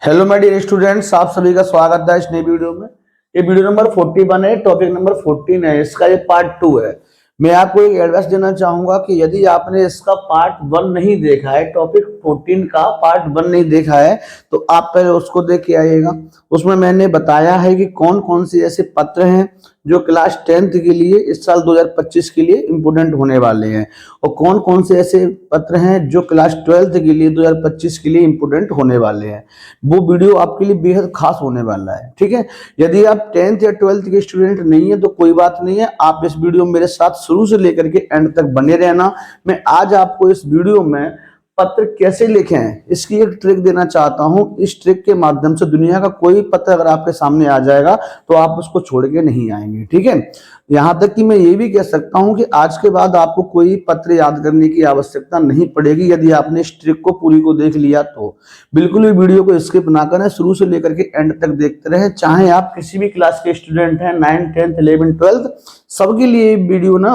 Hello my dear students, आप सभी का स्वागत है इस नई वीडियो में। ये वीडियो नंबर 41 है, टॉपिक नंबर 14 है, इसका ये पार्ट 2 है। मैं आपको एक एडवाइस देना चाहूंगा कि यदि आपने इसका पार्ट 1 नहीं देखा है, टॉपिक 14 का पार्ट 1 नहीं देखा है, तो आप पहले उसको देख के आइएगा। उसमें मैंने बताया है कि कौन कौन से ऐसे पत्र हैं जो क्लास 10th के लिए इस साल 2025 के लिए इम्पोर्टेंट होने वाले हैं, और कौन कौन से ऐसे पत्र हैं जो क्लास 12th के लिए 2025 के लिए इम्पोर्टेंट होने वाले हैं। वो वीडियो आपके लिए बेहद खास होने वाला है। ठीक है, यदि आप 10th या 12th के स्टूडेंट नहीं है तो कोई बात नहीं है, आप इस वीडियो मेरे साथ शुरू से लेकर के एंड तक बने रहना। मैं आज आपको इस वीडियो में पत्र कैसे लिखें इसकी एक ट्रिक देना चाहता हूं। इस ट्रिक के माध्यम से दुनिया का कोई पत्र अगर आपके सामने आ जाएगा तो आप उसको छोड़ के नहीं आएंगे। ठीक है, यहां तक कि मैं ये भी कह सकता हूं कि आज के बाद आपको कोई पत्र याद करने की आवश्यकता नहीं पड़ेगी यदि आपने इस ट्रिक को पूरी को देख लिया तो। बिल्कुल भी वीडियो को स्किप ना करें, शुरू से लेकर के एंड तक देखते रहें। चाहे आप किसी भी क्लास के स्टूडेंट हैं, 9th 10th 11th 12th, सबके लिए वीडियो ना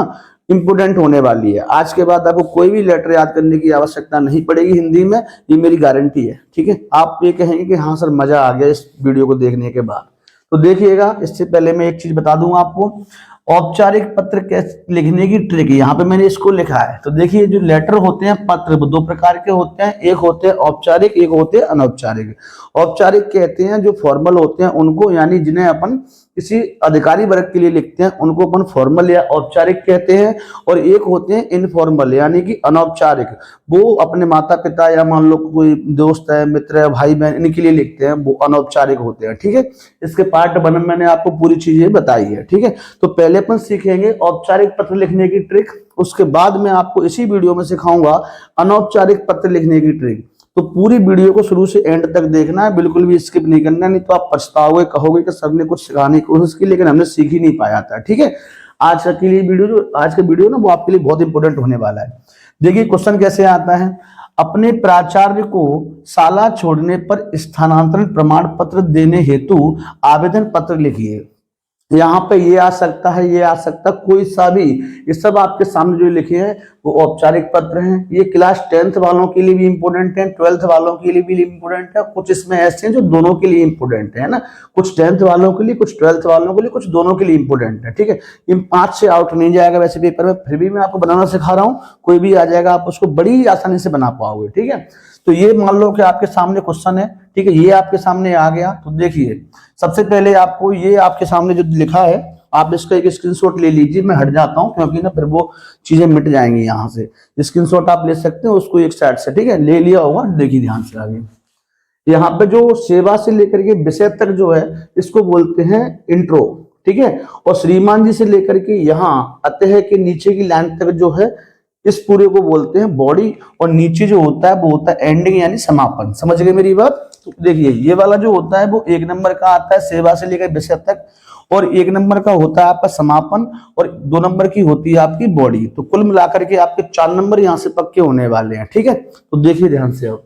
इंपोर्टेंट होने वाली है। आज के बाद आपको कोई भी लेटर याद करने की आवश्यकता नहीं पड़ेगी हिंदी में, ये मेरी गारंटी है। ठीक है, आप ये कहेंगे कि हाँ सर मजा आ गया इस वीडियो को देखने के बाद। तो देखिएगा, इससे पहले मैं एक चीज बता दूं आपको, औपचारिक पत्र कैसे लिखने की ट्रिक। यहाँ पे मैंने इसको लिखा है, तो देखिए जो लेटर होते हैं पत्र वो दो प्रकार के होते हैं, एक होते हैं औपचारिक, एक होते हैं अनौपचारिक। औपचारिक कहते हैं जो फॉर्मल होते हैं उनको, यानी जिन्हें अपन किसी अधिकारी वर्ग के लिए लिखते हैं उनको अपन फॉर्मल या औपचारिक कहते हैं। और एक होते हैं इनफॉर्मल यानी कि अनौपचारिक, वो अपने माता पिता या मान लो कोई दोस्त है, मित्र है, भाई बहन, इनके लिए लिखते हैं, वो अनौपचारिक होते हैं। ठीक है, इसके पार्ट 1 में मैंने आपको पूरी चीजें बताई है। ठीक है, तो पहले अपन सीखेंगे औपचारिक पत्र लिखने की ट्रिक, उसके बाद मैं आपको इसी वीडियो में सिखाऊंगा अनौपचारिक पत्र लिखने की ट्रिक। तो पूरी वीडियो को शुरू से एंड तक देखना है, बिल्कुल भी स्किप नहीं करना, नहीं तो आप पछताओगे, कहोगे कि सर ने कुछ सिखाने की कोशिश की लेकिन हमने सीख ही नहीं पाया था। ठीक है, आज के लिए वीडियो, जो आज का वीडियो ना वो आपके लिए बहुत इंपॉर्टेंट होने वाला है। देखिए क्वेश्चन कैसे आता है, अपने प्राचार्य को शाला छोड़ने पर स्थानांतरण प्रमाण पत्र देने हेतु आवेदन पत्र लिखिए। यहाँ पे ये आ सकता है, ये आ सकता है, कोई सा भी, ये सब आपके सामने जो लिखे हैं वो औपचारिक पत्र हैं। ये क्लास 10th वालों के लिए भी इंपॉर्टेंट है, 12th वालों के लिए भी इंपॉर्टेंट है, कुछ इसमें ऐसे हैं जो दोनों के लिए इंपॉर्टेंट है ना, कुछ 10th वालों के लिए, कुछ 12th वालों के लिए, कुछ दोनों के लिए इंपॉर्टेंट है। ठीक है, इन 5 से आउट नहीं जाएगा वैसे पेपर में, फिर भी मैं आपको बनाना सिखा रहा हूँ, कोई भी आ जाएगा आप उसको बड़ी आसानी से बना पाओगे। ठीक है, तो ये मान लो कि आपके सामने क्वेश्चन है। ठीक है, ये आपके सामने आ गया, तो देखिए सबसे पहले आपको ये आपके सामने जो लिखा है आप इसका एक स्क्रीनशॉट ले लीजिए। मैं हट जाता हूं क्योंकि ना फिर वो चीजें मिट जाएंगी। यहाँ से स्क्रीनशॉट आप ले सकते हैं उसको एक साइड से। ठीक है, ले लिया होगा, देखिए ध्यान से आगे। यहाँ पे जो सेवा से लेकर के विषय तक जो है इसको बोलते हैं इंट्रो। ठीक है, और श्रीमान जी से लेकर के यहाँ अतः के नीचे की लाइन तक जो है इस पूरे को बोलते हैं बॉडी, और नीचे जो होता है वो होता है एंडिंग यानी समापन। समझ गए मेरी बात? तो देखिए ये वाला जो होता है वो 1 नंबर का आता है सेवा से लेकर विषय तक, और 1 नंबर का होता है आपका समापन, और 2 नंबर की होती है आपकी बॉडी। तो कुल मिलाकर के आपके 4 नंबर यहाँ से पक्के होने वाले हैं। ठीक है, तो देखिए ध्यान से। अब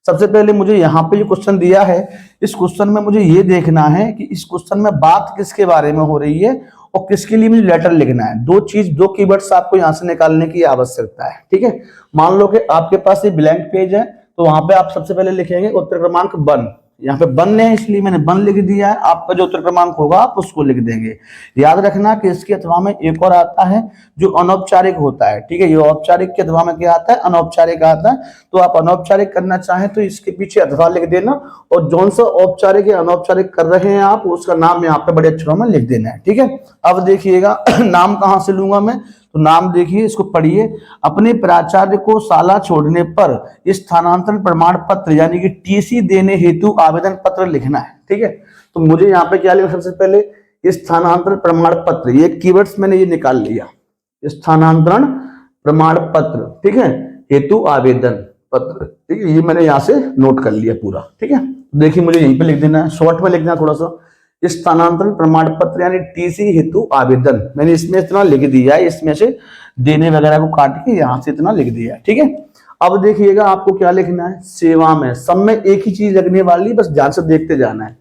सबसे पहले मुझे यहाँ पे जो क्वेश्चन दिया है, इस क्वेश्चन में मुझे ये देखना है कि इस क्वेश्चन में बात किसके बारे में हो रही है और किसके लिए मुझे लेटर लिखना है। दो कीवर्ड्स आपको यहाँ से निकालने की आवश्यकता है। ठीक है, मान लो कि आपके पास ये ब्लैंक पेज है, तो वहां पे आप सबसे पहले लिखेंगे उत्तर क्रमांक 1। यहाँ पे 1 है इसलिए मैंने 1 लिख दिया है। आपका जो उत्तर क्रमांक होगा आप उसको लिख देंगे। याद रखना कि इसके अथवा में एक और आता है जो अनौपचारिक होता है। ठीक है, ये औपचारिक के अथवा में क्या आता है, अनौपचारिक आता है। तो आप अनौपचारिक करना चाहें तो इसके पीछे अथवा लिख देना, और जौन सा औपचारिक या अनौपचारिक कर रहे हैं आप उसका नाम यहाँ पे बड़े अक्षरों में लिख देना है। ठीक है, अब देखिएगा नाम कहाँ से लूंगा मैं, तो नाम देखिए, इसको पढ़िए। अपने प्राचार्य को शाला छोड़ने पर स्थानांतरण प्रमाण पत्र यानी कि टीसी देने हेतु आवेदन पत्र लिखना है। ठीक है, तो मुझे यहाँ पे क्या लिखना, सबसे पहले स्थानांतरण प्रमाण पत्र, ये कीवर्ड्स मैंने ये निकाल लिया, स्थानांतरण प्रमाण पत्र। ठीक है, हेतु आवेदन पत्र। ठीक है, ये मैंने यहाँ से नोट कर लिया पूरा। ठीक है, देखिए मुझे यहीं पे लिख देना है, शॉर्ट में लिखना थोड़ा सा, स्थानांतरण प्रमाण पत्र यानी टीसी हेतु आवेदन। मैंने इसमें इतना लिख दिया है, इसमें से देने वगैरह को काट के यहां से इतना लिख दिया है। ठीक है, अब देखिएगा आपको क्या लिखना है, सेवा में। सब में एक ही चीज लगने वाली, बस ध्यान से देखते जाना है।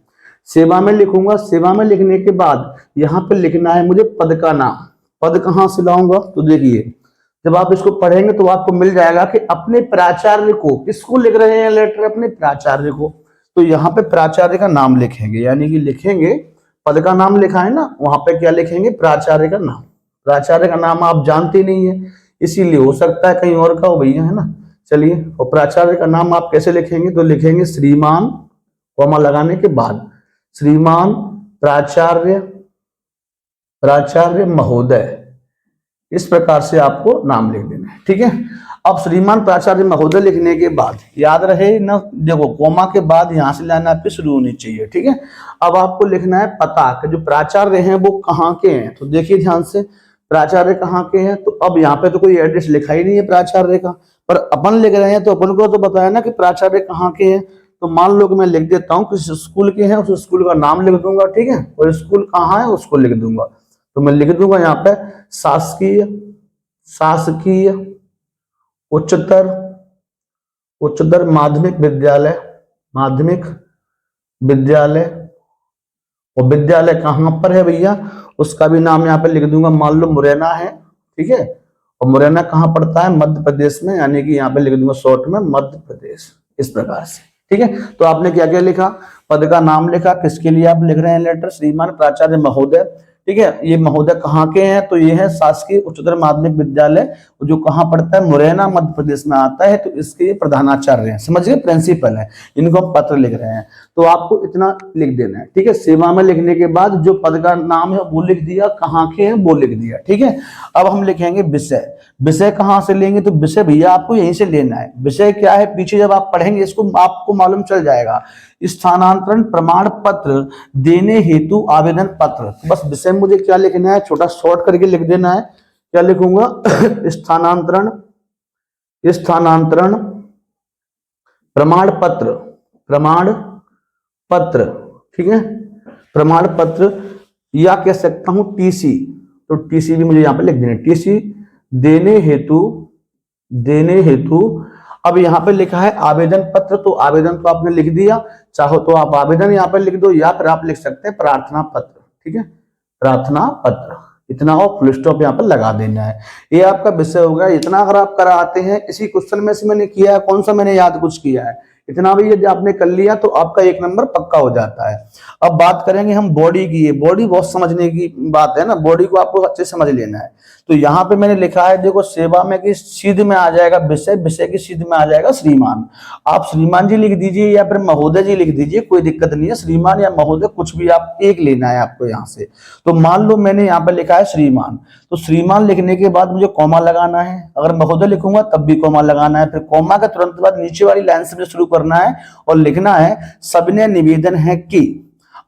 सेवा में लिखूंगा, सेवा में लिखने के बाद यहाँ पे लिखना है मुझे पद का नाम। पद कहाँ से लाऊंगा, तो देखिए जब आप इसको पढ़ेंगे तो आपको मिल जाएगा कि अपने प्राचार्य को, किसको लिख रहे हैं लेटर, अपने प्राचार्य को। तो यहाँ पे प्राचार्य का नाम लिखेंगे, यानी कि लिखेंगे, पद का नाम लिखा है ना, वहां पे क्या लिखेंगे, प्राचार्य का नाम। प्राचार्य का नाम आप जानते नहीं है, इसीलिए हो सकता है कहीं और का हो भैया, है ना। चलिए, और प्राचार्य का नाम आप कैसे लिखेंगे, तो लिखेंगे श्रीमान, कॉमा लगाने के बाद श्रीमान प्राचार्य, प्राचार्य महोदय, इस प्रकार से आपको नाम लिख देना है, ठीक है। अब श्रीमान प्राचार्य महोदय लिखने के बाद याद रहे ना, देखो कोमा के बाद यहां से लाइन आपकी शुरू होनी चाहिए, ठीक है। अब आपको लिखना है पता कि जो प्राचार्य हैं वो कहाँ के हैं, तो देखिए ध्यान से, प्राचार्य कहाँ के हैं, तो अब यहाँ पे तो कोई एड्रेस लिखा ही नहीं है प्राचार्य का, पर अपन लिख रहे हैं तो अपन को तो बताया ना कि प्राचार्य कहाँ के हैं। तो मान लो कि मैं लिख देता हूँ किस स्कूल के हैं, उस स्कूल का नाम लिख दूंगा, ठीक है, और स्कूल कहाँ है उसको लिख दूंगा। तो मैं लिख दूंगा यहाँ पे शासकीय, शासकीय उच्चतर, उच्चतर माध्यमिक विद्यालय, माध्यमिक विद्यालय, और विद्यालय कहाँ पर है भैया, उसका भी नाम यहाँ पे लिख दूंगा, मान लो मुरैना है, ठीक है, और मुरैना कहाँ पड़ता है, मध्य प्रदेश में, यानी कि यहाँ पे लिख दूंगा शॉर्ट में मध्य प्रदेश, इस प्रकार से, ठीक है। तो आपने क्या क्या लिखा, पद का नाम लिखा, किसके लिए आप लिख रहे हैं लेटर, श्रीमान प्राचार्य महोदय, ठीक है। ये महोदय कहाँ के हैं, तो ये है शासकीय उच्चतर माध्यमिक विद्यालय, जो कहाँ पड़ता है, मुरैना मध्य प्रदेश में आता है, तो इसके प्रधानाचार्य हैं, समझ गए, प्रिंसिपल है, इनको हम पत्र लिख रहे हैं। तो आपको इतना लिख देना है, ठीक है। सेवा में लिखने के बाद जो पद का नाम है वो लिख दिया, कहाँ के हैं वो लिख दिया, ठीक है। अब हम लिखेंगे विषय, विषय कहाँ से लेंगे, तो विषय भैया आपको यहीं से लेना है। विषय क्या है, पीछे जब आप पढ़ेंगे इसको आपको मालूम चल जाएगा, स्थानांतरण प्रमाण पत्र देने हेतु आवेदन पत्र। तो बस विषय मुझे क्या लिखना है, छोटा शॉर्ट करके लिख देना है, क्या लिखूंगा स्थानांतरण, स्थानांतरण प्रमाण पत्र, प्रमाण पत्र, ठीक है, प्रमाण पत्र, या कह सकता हूं टीसी, तो टीसी भी मुझे यहां पे लिख देना, टीसी देने हेतु, देने हेतु। अब यहाँ पे लिखा है आवेदन पत्र, तो आवेदन तो आपने लिख दिया, चाहो तो आप आवेदन यहाँ पे लिख दो, या फिर आप लिख सकते हैं प्रार्थना पत्र, ठीक है, प्रार्थना पत्र, इतना और फुल स्टॉप यहाँ पर लगा देना है। ये आपका विषय होगा, इतना अगर आप कराते हैं, इसी क्वेश्चन में से मैंने किया है, कौन सा मैंने याद कुछ किया है, इतना भी यदि आपने कर लिया तो आपका 1 नंबर पक्का हो जाता है। अब बात करेंगे हम बॉडी की, ये बॉडी बहुत समझने की बात है ना, बॉडी को आपको अच्छे से समझ लेना है। तो यहाँ पे मैंने लिखा है, देखो सेवा में की सीध में आ जाएगा विषय, विषय की सीध में आ जाएगा श्रीमान, आप श्रीमान जी लिख दीजिए या फिर महोदय जी लिख दीजिए, कोई दिक्कत नहीं है, श्रीमान या महोदय कुछ भी आप एक लेना है आपको यहाँ से। तो मान लो मैंने यहाँ पे लिखा है श्रीमान, तो श्रीमान लिखने के बाद मुझे कॉमा लगाना है, अगर महोदय लिखूंगा तब भी कॉमा लगाना है, फिर कॉमा के तुरंत बाद नीचे वाली लाइन से शुरू करना है और लिखना है सविनय निवेदन है कि।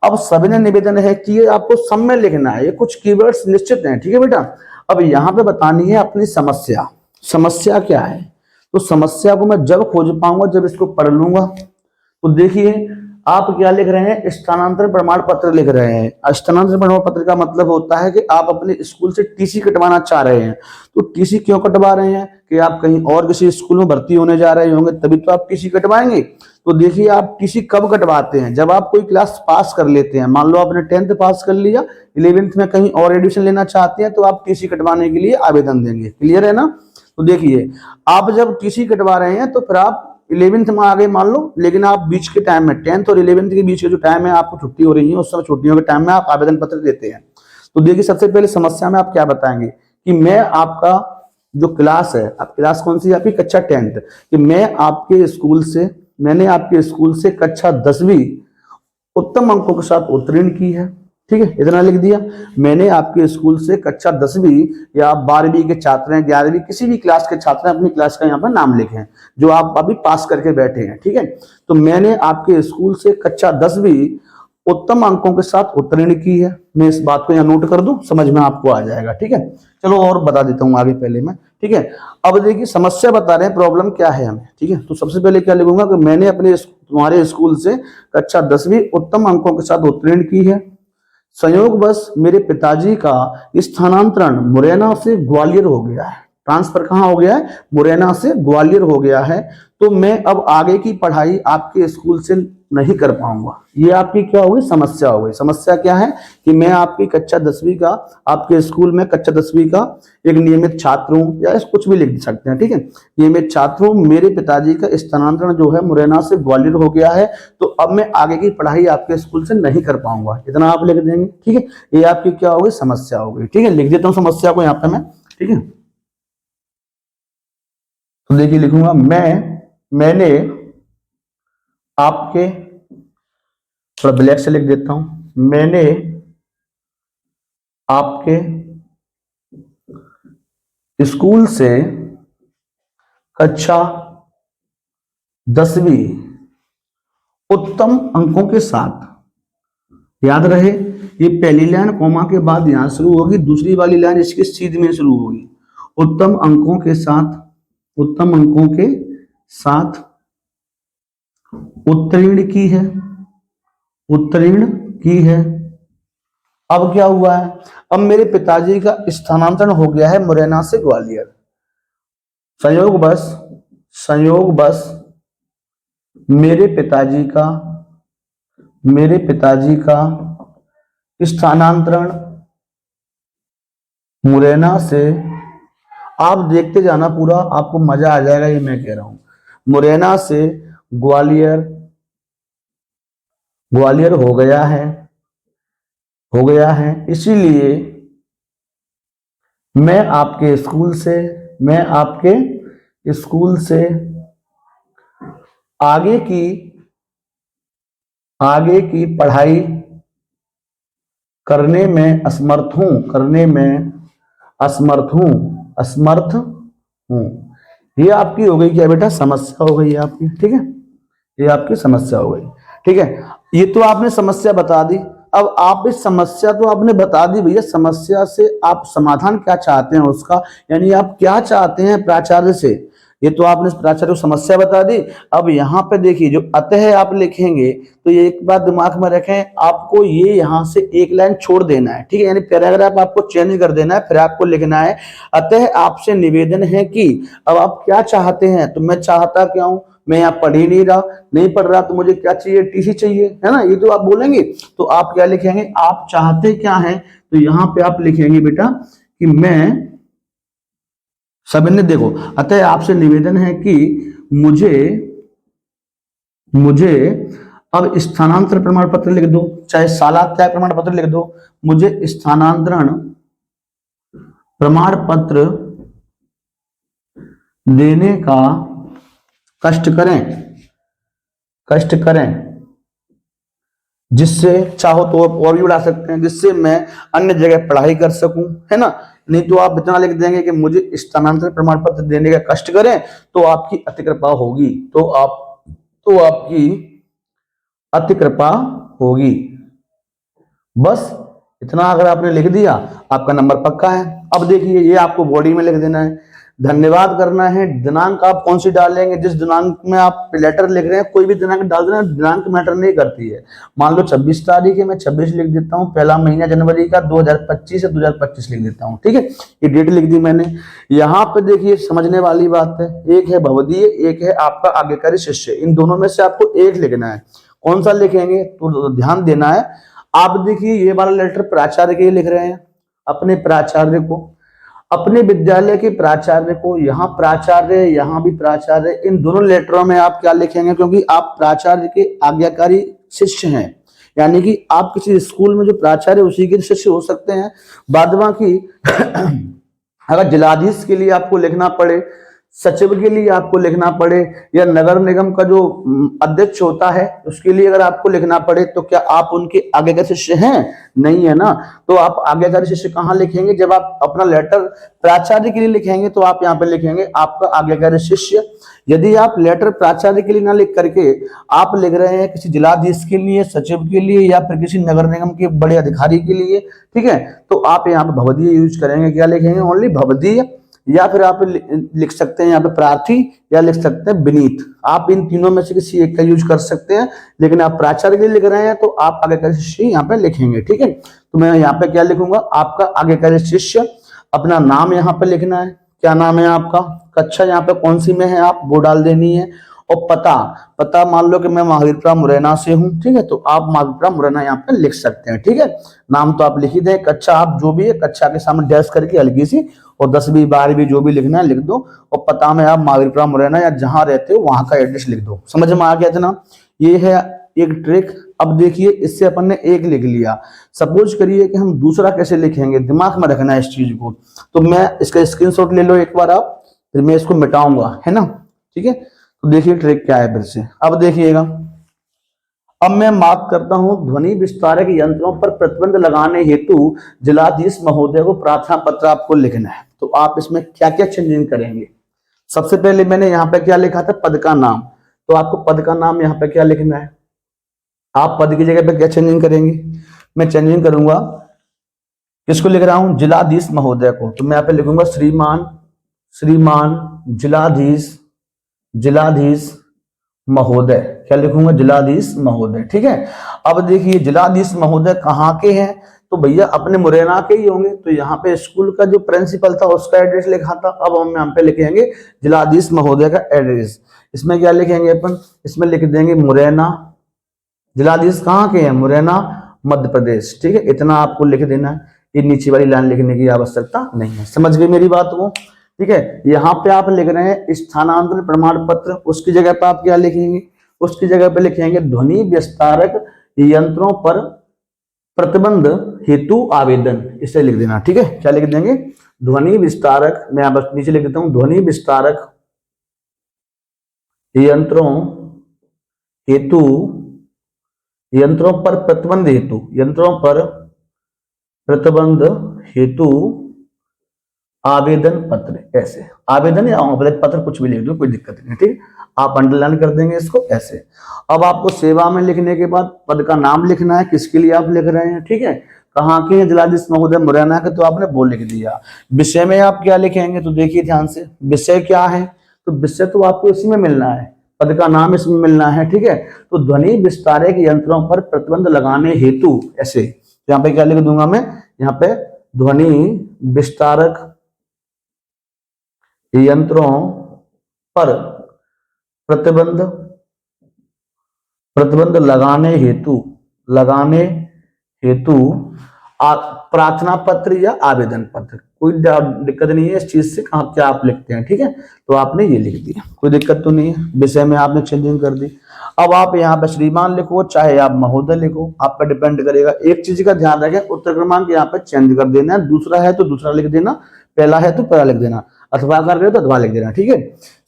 अब सविनय निवेदन है कि आपको सब में लिखना है, ये कुछ कीवर्ड्स निश्चित हैं, ठीक है बेटा। अब यहाँ पे बतानी है अपनी समस्या, समस्या क्या है, तो समस्या को मैं जब खोज पाऊंगा जब इसको पढ़ लूंगा। तो देखिए आप क्या लिख रहे हैं, स्थानांतरण प्रमाण पत्र लिख रहे हैं। स्थानांतरण प्रमाण पत्र का मतलब होता है कि आप अपने स्कूल से टीसी कटवाना चाह रहे हैं। तो टीसी क्यों कटवा रहे हैं, कि आप कहीं और किसी स्कूल में भर्ती होने जा रहे होंगे, तभी तो आप टीसी कटवाएंगे। तो देखिए आप टीसी कब कटवाते हैं, जब आप कोई क्लास पास कर लेते हैं, मान लो आपने 10th पास कर लिया, 11th में कहीं और एडमिशन लेना चाहते हैं, तो आप टीसी कटवाने के लिए आवेदन देंगे, क्लियर है ना। तो देखिए आप जब टीसी कटवा रहे हैं तो फिर आप 11th में आ गए मान लो, लेकिन आप बीच के टाइम में 10th और 11th के बीच के जो टाइम है आपको छुट्टी हो रही है, उस समय छुट्टियों के टाइम में आप आवेदन पत्र देते हैं। तो देखिए सबसे पहले समस्या में आप क्या बताएंगे कि मैं आपका जो क्लास है, आप क्लास कौन सी है आपकी, कक्षा 10th, कि मैं आपके स्कूल से, मैंने आपके स्कूल से कक्षा 10वीं उत्तम अंकों के साथ उत्तीर्ण की है, ठीक है, इतना लिख दिया। मैंने आपके स्कूल से कक्षा 10वीं या 12वीं के छात्र हैं, 11वीं किसी भी क्लास के छात्र हैं, अपनी क्लास का यहाँ पर नाम लिखें जो आप अभी पास करके बैठे हैं, ठीक है। तो मैंने आपके स्कूल से कक्षा 10वीं उत्तम अंकों के साथ उत्तीर्ण की है। मैं इस बात को यहाँ नोट कर दूं, समझ में आपको आ जाएगा, ठीक है। चलो और बता देता हूँ आगे पहले मैं, ठीक है। अब देखिए समस्या बता रहे हैं, प्रॉब्लम क्या है हमें, ठीक है। तो सबसे पहले क्या लिखूंगा कि मैंने अपने तुम्हारे स्कूल से कक्षा 10वीं उत्तम अंकों के साथ उत्तीर्ण की है। संयोगवश मेरे पिताजी का स्थानांतरण मुरैना से ग्वालियर हो गया है, ट्रांसफर कहाँ हो गया है, मुरैना से ग्वालियर हो गया है। तो मैं अब आगे की पढ़ाई आपके स्कूल से नहीं कर पाऊंगा। ये आपकी क्या होगी, समस्या हो गई। समस्या क्या है कि मैं आपकी कक्षा 10वीं का, आपके स्कूल में कक्षा 10वीं का एक नियमित छात्र हूं, या कुछ भी लिख सकते हैं, ठीक है। नियमित छात्र हूं, मेरे पिताजी का स्थानांतरण जो है मुरैना से ग्वालियर हो गया है, तो अब मैं आगे की पढ़ाई आपके स्कूल से नहीं कर पाऊंगा। इतना आप लिख देंगे, ठीक है। ये आपकी क्या होगी, समस्या हो गई, ठीक है। लिख देता हूं समस्या को यहाँ पे मैं, ठीक है। तो देखिए लिखूंगा, मैंने आपके, थोड़ा ब्लैक से लिख देता हूं, मैंने आपके स्कूल से कक्षा 10वीं उत्तम अंकों के साथ, याद रहे ये पहली लाइन कॉमा के बाद यहां शुरू होगी, दूसरी वाली लाइन इसके सीध में शुरू होगी। उत्तम अंकों के साथ, उत्तम अंकों के साथ उत्तीर्ण की है, उत्तीर्ण की है। अब क्या हुआ है, अब मेरे पिताजी का स्थानांतरण हो गया है मुरैना से ग्वालियर। संयोग बस मेरे पिताजी का स्थानांतरण मुरैना से, आप देखते जाना पूरा, आपको मजा आ जाएगा, ये मैं कह रहा हूं। मुरैना से ग्वालियर हो गया है, इसीलिए मैं आपके स्कूल से आगे की पढ़ाई करने में असमर्थ हूं। ये आपकी हो गई क्या बेटा, समस्या हो गई आपकी, ठीक है। ये आपकी समस्या हो गई, ठीक है। ये तो आपने समस्या बता दी। अब आप इस समस्या तो आपने बता दी भैया, समस्या से आप समाधान क्या चाहते हैं उसका, यानी आप क्या चाहते हैं प्राचार्य से, ये तो आपने प्राचार्य को समस्या बता दी। अब यहाँ पे देखिए जो अतः आप लिखेंगे, तो ये एक बात दिमाग में रखें, आपको ये यहाँ से एक लाइन छोड़ देना है, ठीक है। यानी पैराग्राफ आपको चेंज कर देना है, फिर आपको लिखना है अतः आपसे निवेदन है कि, अब आप क्या चाहते हैं, तो मैं चाहता क्या हूं, मैं यहाँ पढ़ ही नहीं पढ़ रहा, तो मुझे क्या चाहिए, टीसी चाहिए, है ना। ये तो आप बोलेंगे, तो आप क्या लिखेंगे, आप चाहते क्या है, तो यहाँ पे आप लिखेंगे बेटा कि मैं, सबने देखो, अतः आपसे निवेदन है कि मुझे अब स्थानांतरण प्रमाण पत्र लिख दो, चाहे शाला त्याग प्रमाण पत्र लिख दो, मुझे स्थानांतरण प्रमाण पत्र देने का कष्ट करें, जिससे चाहो तो और भी बढ़ा सकते हैं, जिससे मैं अन्य जगह पढ़ाई कर सकूं, है ना। नहीं तो आप इतना लिख देंगे कि मुझे स्थानांतरण प्रमाण पत्र देने का कष्ट करें, तो आपकी अति कृपा होगी, तो आपकी अति कृपा होगी। बस इतना अगर आपने लिख दिया, आपका नंबर पक्का है। अब देखिए ये आपको बॉडी में लिख देना है, धन्यवाद करना है। दिनांक आप कौन सी डालेंगे, जिस दिनांक में आप लेटर लिख रहे हैं, कोई भी दिनांक डाल देना, दिनांक मैटर नहीं करती है। मान लो 26 तारीख है, मैं 26 लिख देता हूँ, पहला महीना जनवरी का 2025 है, 2025 लिख देता हूँ, ठीक है। ये डेट लिख दी मैंने। यहाँ पे देखिए समझने वाली बात है, एक है भवदीय, एक है आपका आज्ञाकारी शिष्य, इन दोनों में से आपको एक लिखना है। कौन सा लिखेंगे, तो ध्यान देना है। आप देखिए ये वाला लेटर प्राचार्य के लिए लिख रहे हैं, अपने प्राचार्य को, अपने विद्यालय के प्राचार्य को, यहाँ प्राचार्य, यहाँ भी प्राचार्य, इन दोनों लेटरों में आप क्या लिखेंगे, क्योंकि आप प्राचार्य के आज्ञाकारी शिष्य हैं, यानी कि आप किसी स्कूल में जो प्राचार्य उसी के शिष्य हो सकते हैं। बाद बाकी अगर जिलाधीश के लिए आपको लिखना पड़े, सचिव के लिए आपको लिखना पड़े, या नगर निगम का जो अध्यक्ष होता है उसके लिए अगर आपको लिखना पड़े, तो क्या आप उनके आज्ञाकारी शिष्य हैं, नहीं है ना। तो आप आज्ञाकारी शिष्य कहाँ लिखेंगे, जब आप अपना लेटर प्राचार्य के लिए लिखेंगे, तो आप यहाँ पे लिखेंगे आपका आज्ञाकारी शिष्य। यदि आप लेटर प्राचार्य के लिए ना लिख करके आप लिख रहे हैं किसी जिलाधीश के लिए, सचिव के लिए, या फिर किसी नगर निगम के बड़े अधिकारी के लिए, ठीक है, तो आप यहाँ पे भवदीय यूज करेंगे। क्या लिखेंगे, ओनली भवदीय, या फिर आप लिख सकते हैं यहाँ पे प्रार्थी, या लिख सकते हैं विनीत। आप इन तीनों में से किसी एक का यूज कर सकते हैं, लेकिन आप प्राचार्य के लिए लिख रहे हैं तो आप आज्ञाकारी शिष्य यहाँ पे लिखेंगे, ठीक है। तो मैं यहाँ पे क्या लिखूंगा, आपका आज्ञाकारी शिष्य, अपना नाम यहाँ पे लिखना है, क्या नाम है आपका, कक्षा यहाँ पे कौन सी में है आप वो डाल देनी है, और पता, पता मान लो कि मैं महावीरपुरा मुरैना से हूँ, ठीक है, तो आप महावीरपुरा मुरैना यहाँ पे लिख सकते हैं, ठीक है। नाम तो आप लिख ही दें, कक्षा आप जो भी है कक्षा के सामने डैश करके हल्की सी, और 10वीं 12वीं जो भी लिखना है लिख दो, और पता में आप महावीरपुरा मुरैना या जहां रहते हो वहां का एड्रेस लिख दो। समझ में आ गया इतना? ये है एक ट्रिक। अब देखिए, इससे अपन ने एक लिख लिया, सपोज करिए कि हम दूसरा कैसे लिखेंगे, दिमाग में रखना है इस चीज को। तो मैं इसका स्क्रीनशॉट ले लो एक बार आप, फिर मैं इसको मिटाऊंगा, है ना, ठीक है। तो देखिए ट्रिक क्या है फिर से, अब देखिएगा। अब मैं मार्क करता हूं, ध्वनि विस्तारक यंत्रों पर प्रतिबंध लगाने हेतु जिलाधीश महोदय को प्रार्थना पत्र आपको लिखना है। तो आप इसमें क्या क्या चेंजिंग करेंगे? सबसे पहले मैंने यहाँ पे क्या लिखा था, पद का नाम, तो आपको पद का नाम यहाँ पे क्या लिखना है, आप पद की जगह पे क्या चेंजिंग करेंगे? मैं चेंजिंग करूंगा, किसको लिख रहा हूं, जिलाधीश महोदय को, तो मैं यहाँ पे लिखूंगा श्रीमान, श्रीमान जिलाधीश, जिलाधीश महोदय, क्या लिखूंगा, जिलाधीश महोदय, ठीक है। अब देखिए जिलाधीश महोदय कहाँ के हैं, तो भैया अपने मुरैना के ही होंगे, तो यहाँ पे स्कूल का जो प्रिंसिपल था उसका एड्रेस लिखा था। अब हम यहाँ पे लिखेंगे जिलाधीश महोदय का एड्रेस। इसमें क्या लिखेंगे अपन, इसमें लिख देंगे मुरैना, जिलाधीश कहाँ के हैं, मुरैना मध्य प्रदेश, ठीक है। इतना आपको लिख देना है, ये नीचे वाली लाइन लिखने की आवश्यकता नहीं है। समझ गए मेरी बात को, ठीक है। यहाँ पे आप लिख रहे हैं स्थानांतरण प्रमाण पत्र, उसकी जगह पे आप क्या लिखेंगे, उसकी जगह पे लिखेंगे ध्वनि विस्तारक यंत्रों पर प्रतिबंध हेतु आवेदन, इसे लिख देना, ठीक है। क्या लिख देंगे, ध्वनि विस्तारक, मैं बस नीचे लिख देता हूं, ध्वनि विस्तारक यंत्रों हेतु, यंत्रों पर प्रतिबंध हेतु, यंत्रों पर प्रतिबंध हेतु आवेदन पत्र, ऐसे आवेदन या आवेदन पत्र कुछ भी लिख दो, कोई दिक्कत नहीं, ठीक। आप अंडरलाइन कर देंगे इसको ऐसे। अब आपको सेवा में लिखने के बाद पद का नाम लिखना है, किसके लिए आप लिख रहे हैं, ठीक है। कहाँ के हैं, जिलाधीश महोदय मुरैना के, तो आपने वो लिख दिया। विषय में आप क्या लिखेंगे, तो देखिए ध्यान से, विषय क्या है, तो विषय तो आपको इसी में मिलना है, पद का नाम इसमें मिलना है, ठीक है। तो ध्वनि विस्तारक यंत्रों पर प्रतिबंध लगाने हेतु, ऐसे यहाँ पे क्या लिख दूंगा मैं, यहाँ पे ध्वनि विस्तारक यंत्रों पर प्रतिबंध, प्रतिबंध लगाने हेतु, लगाने हेतु प्रार्थना पत्र या आवेदन पत्र, कोई दिक्कत नहीं है इस चीज से, कहाँ क्या आप लिखते हैं, ठीक है। तो आपने ये लिख दिया, कोई दिक्कत तो नहीं है। विषय में आपने चेंजिंग कर दी। अब आप यहाँ पे श्रीमान लिखो चाहे आप महोदय लिखो, आप पे डिपेंड करेगा। एक चीज का ध्यान रखें, उत्तर क्रमांक यहाँ पे चेंज कर देना है, दूसरा है तो दूसरा लिख देना, पहला है तो पहला लिख देना, अथवा कर रहे हो तो अथवा लिख देना, ठीक है।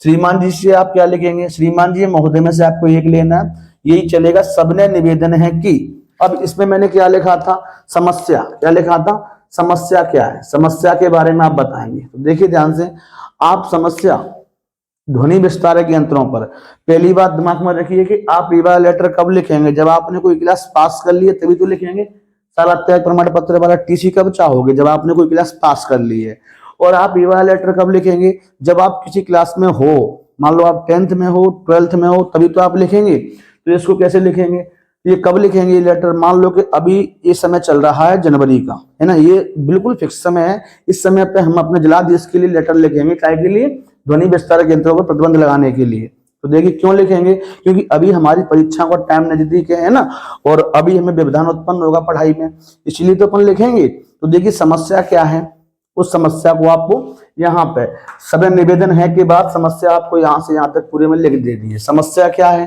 श्रीमान जी से आप क्या लिखेंगे, श्रीमान जी महोदय में से आपको एक लेना है, यही चलेगा। सबने निवेदन है कि, अब इसमें मैंने क्या लिखा था, समस्या, क्या लिखा था, समस्या क्या है, समस्या के बारे में आप बताएंगे। तो देखिए ध्यान से, आप समस्या ध्वनि विस्तारक यंत्रों पर, पहली बात दिमाग में रखिए कि आप ये वाला लेटर कब लिखेंगे, जब आपने कोई क्लास पास कर ली है तभी तो लिखेंगे। सारा त्याग प्रमाण पत्र वाला टीसी कब चाहोगे, जब आपने कोई क्लास पास कर ली है। और आप ये वाला लेटर कब लिखेंगे, जब आप किसी क्लास में हो, मान लो आप 10th में हो, 12th में हो, तभी तो आप लिखेंगे। तो इसको कैसे लिखेंगे, ये कब लिखेंगे ये लेटर, मान लो कि अभी ये समय चल रहा है जनवरी का, है ना, ये बिल्कुल फिक्स समय है। इस समय पे हम अपने जिलाधीश के लिए लेटर लिखेंगे, काय के लिए, ध्वनि विस्तारक यंत्रों पर प्रतिबंध लगाने के लिए। तो देखिए क्यों लिखेंगे, क्योंकि अभी हमारी परीक्षा का टाइम नजदीक है ना, और अभी हमें व्यवधान उत्पन्न होगा पढ़ाई में, इसलिए तो अपन लिखेंगे। तो देखिए समस्या क्या है, उस समस्या को आपको यहाँ पे सभी निवेदन है के बाद समस्या आपको यहाँ से यहाँ तक पूरे में लिख दे दी है। समस्या क्या है